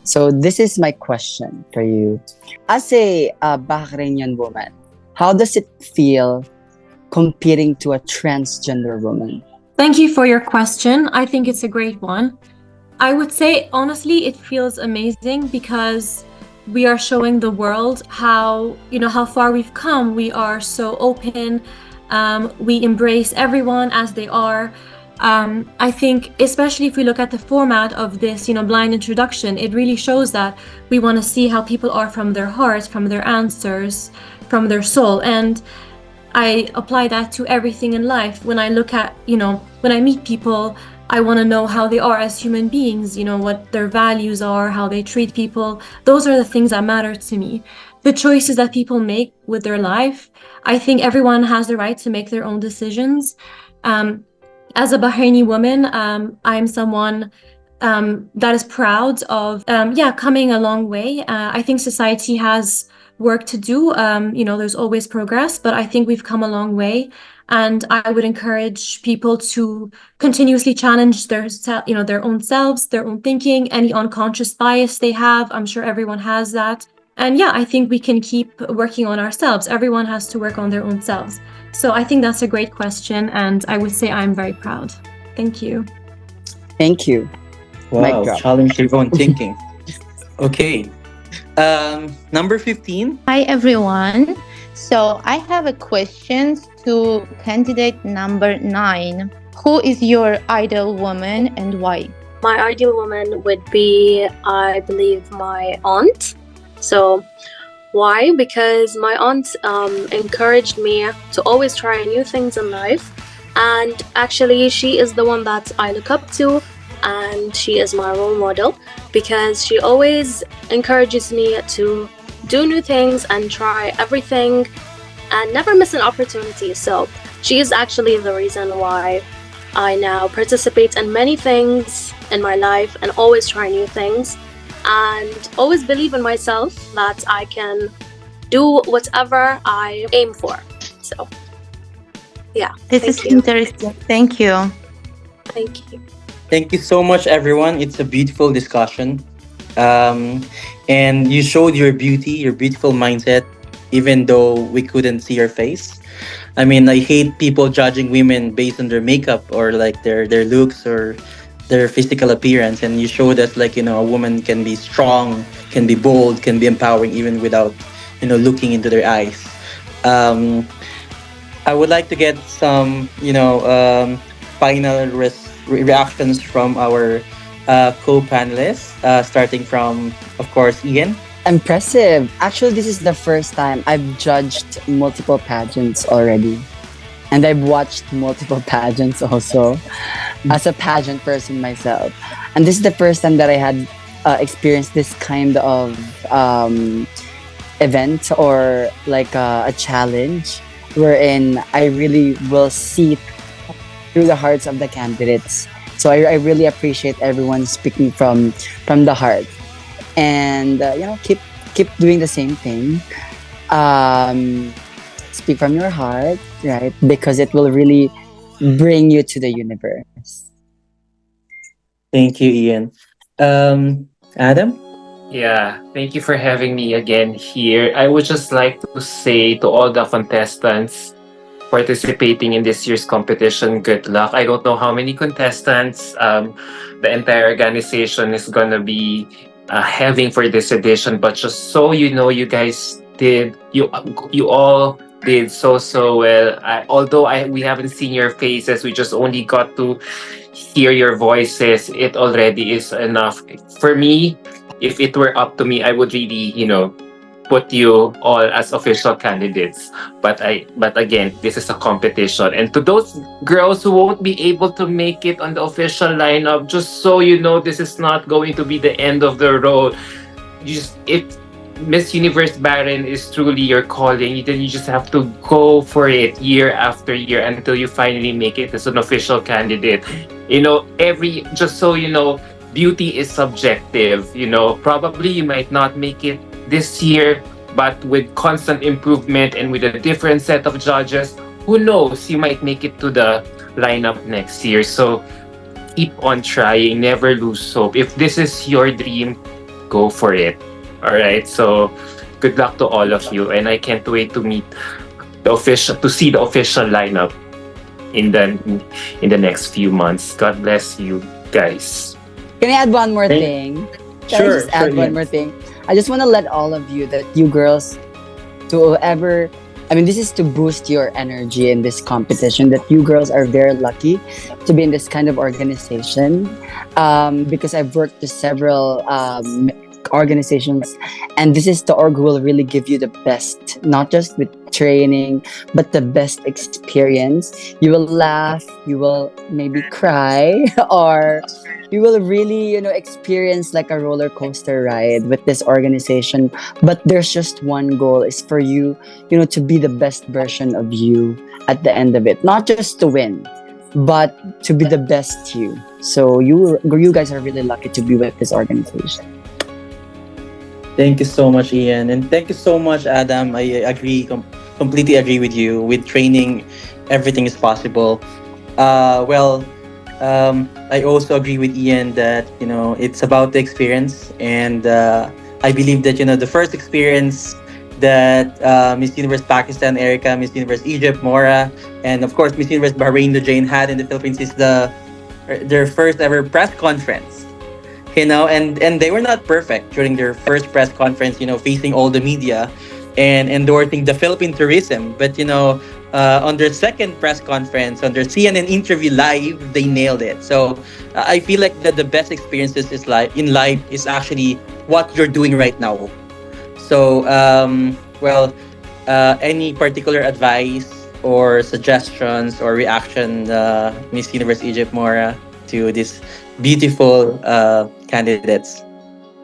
So this is my question for you. As a Bahrainian woman, how does it feel competing to a transgender woman? Thank you for your question. I think it's a great one. I would say, honestly, it feels amazing because we are showing the world how far we've come. We are so open. We embrace everyone as they are. I think, especially if we look at the format of this, blind introduction, it really shows that we want to see how people are from their hearts, from their answers, from their soul. And I apply that to everything in life. When I look at, when I meet people, I want to know how they are as human beings, what their values are, how they treat people. Those are the things that matter to me. The choices that people make with their life, I think everyone has the right to make their own decisions. As a Bahraini woman, I'm someone that is proud of, coming a long way. I think society has work to do. There's always progress, but I think we've come a long way. And I would encourage people to continuously challenge their own selves, their own thinking, any unconscious bias they have. I'm sure everyone has that. And I think we can keep working on ourselves. Everyone has to work on their own selves. So I think that's a great question. And I would say I'm very proud. Thank you. Thank you. Wow, challenge your own thinking. Okay. Number 15. Hi everyone. So I have a question to candidate number 9. Who is your ideal woman and why? My ideal woman would be, I believe, my aunt. So why? Because my aunt encouraged me to always try new things in life. And actually, she is the one that I look up to. And she is my role model because she always encourages me to do new things and try everything and never miss an opportunity. So she is actually the reason why I now participate in many things in my life and always try new things and always believe in myself that I can do whatever I aim for. So This is interesting. Thank you. Thank you. Thank you so much, everyone. It's a beautiful discussion. And you showed your beauty, your beautiful mindset, even though we couldn't see your face. I mean, I hate people judging women based on their makeup or like their looks or their physical appearance. And you showed us a woman can be strong, can be bold, can be empowering even without, looking into their eyes. I would like to get some, final reactions from our co-panelists, starting from, of course, Ian. Impressive. Actually, this is the first time I've judged multiple pageants already. And I've watched multiple pageants also as a pageant person myself. And this is the first time that I had experienced this kind of event or like a challenge wherein I really will see through the hearts of the candidates. So I really appreciate everyone speaking from the heart, and keep doing the same thing. Um, Speak from your heart, right? Because it will really bring you to the universe. Thank you, Ian. Adam? Yeah, thank you for having me again here. I would just like to say to all the contestants participating in this year's competition, good luck. I don't know how many contestants the entire organization is gonna be having for this edition, but just so you know, you guys did you all did so well. Although we haven't seen your faces, we just only got to hear your voices. It already is enough for me. If it were up to me, I would really, put you all as official candidates. But again, this is a competition. And to those girls who won't be able to make it on the official lineup, just so you know, this is not going to be the end of the road. Just if Miss Universe Bahrain is truly your calling, then you just have to go for it year after year until you finally make it as an official candidate. Just so you know, beauty is subjective. Probably you might not make it this year, but with constant improvement and with a different set of judges, who knows, you might make it to the lineup next year. So keep on trying, never lose hope. If this is your dream, go for it. All right. So good luck to all of you, and I can't wait to see the official lineup in the next few months. God bless you guys. Can I add one more thing? Can I Sure, just add sure, one more thing? I just want to let all of you that you girls, to whoever, I mean, this is to boost your energy in this competition, that you girls are very lucky to be in this kind of organization. Because I've worked with several organizations, and this is the org who will really give you the best, not just with training, but the best experience. You will laugh, you will maybe cry, or you will really, experience like a roller coaster ride with this organization. But there's just one goal, is for you, to be the best version of you at the end of it. Not just to win, but to be the best you. So you guys are really lucky to be with this organization. Thank you so much, Ian. And thank you so much, Adam. I agree, completely agree with you. With training, everything is possible. I also agree with Ian that, it's about the experience. And I believe that, the first experience that Miss Universe Pakistan, Erica, Miss Universe Egypt, Mora, and of course, Miss Universe Bahrain, Jane had in the Philippines is their first ever press conference. And they were not perfect during their first press conference, facing all the media and endorsing the Philippine tourism. But on their second press conference, on their CNN interview live, they nailed it. So I feel like that the best experiences in life is actually what you're doing right now. So any particular advice or suggestions or reaction, Miss Universe Egypt, Mora, to this beautiful candidates?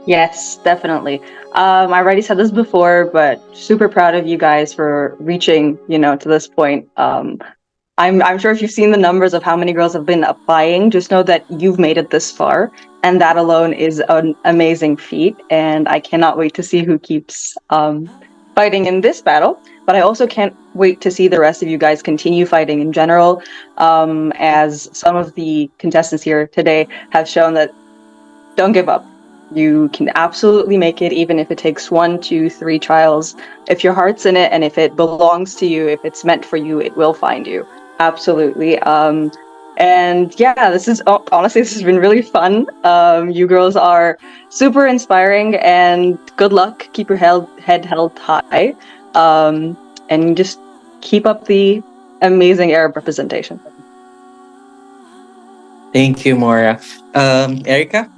Yes, definitely. I already said this before, but super proud of you guys for reaching, to this point. I'm sure if you've seen the numbers of how many girls have been applying, just know that you've made it this far, and that alone is an amazing feat. And I cannot wait to see who keeps fighting in this battle. But I also can't wait to see the rest of you guys continue fighting in general, as some of the contestants here today have shown that don't give up. You can absolutely make it, even if it takes 1, 2, 3 trials. If your heart's in it and if it belongs to you, if it's meant for you, it will find you. Absolutely. And yeah, honestly, this has been really fun. You girls are super inspiring, and good luck. Keep your head held high. And just keep up the amazing Arab representation. Thank you, Mora. Erica?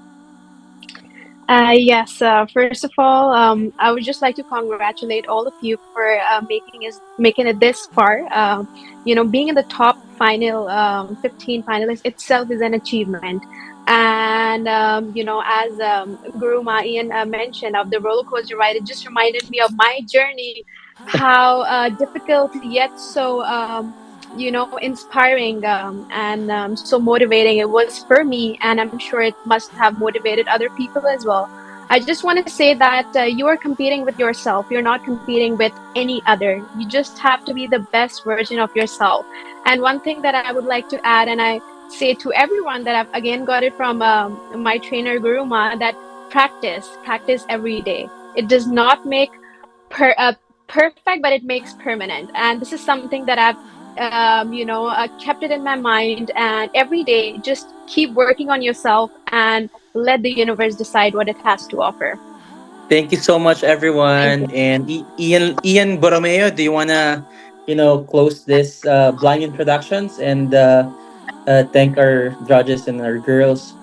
Yes. First of all, I would just like to congratulate all of you for making it this far. Being in the top final 15 finalists itself is an achievement. And as Guru Ian mentioned of the roller coaster ride, it just reminded me of my journey, how difficult yet so inspiring and so motivating it was for me, and I'm sure it must have motivated other people as well. I just want to say that you are competing with yourself. You're not competing with any other. You just have to be the best version of yourself. And one thing that I would like to add, and I say to everyone that I've again got it from my trainer Guruma, that practice every day. It does not make perfect, but it makes permanent. And this is something that I've kept it in my mind. And every day, just keep working on yourself and let the universe decide what it has to offer. Thank you so much, Thank you. everyone. And Ian Borromeo, do you wanna, close this blind introductions and thank our judges and our girls?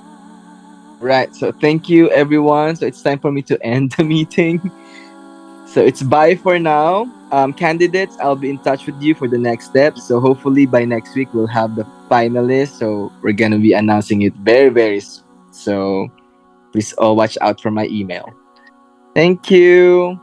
Right. So thank you, everyone. So it's time for me to end the meeting. So it's bye for now. Candidates, I'll be in touch with you for the next steps. So hopefully by next week we'll have the finalists. So we're gonna be announcing it very, very soon. So please all watch out for my email. Thank you.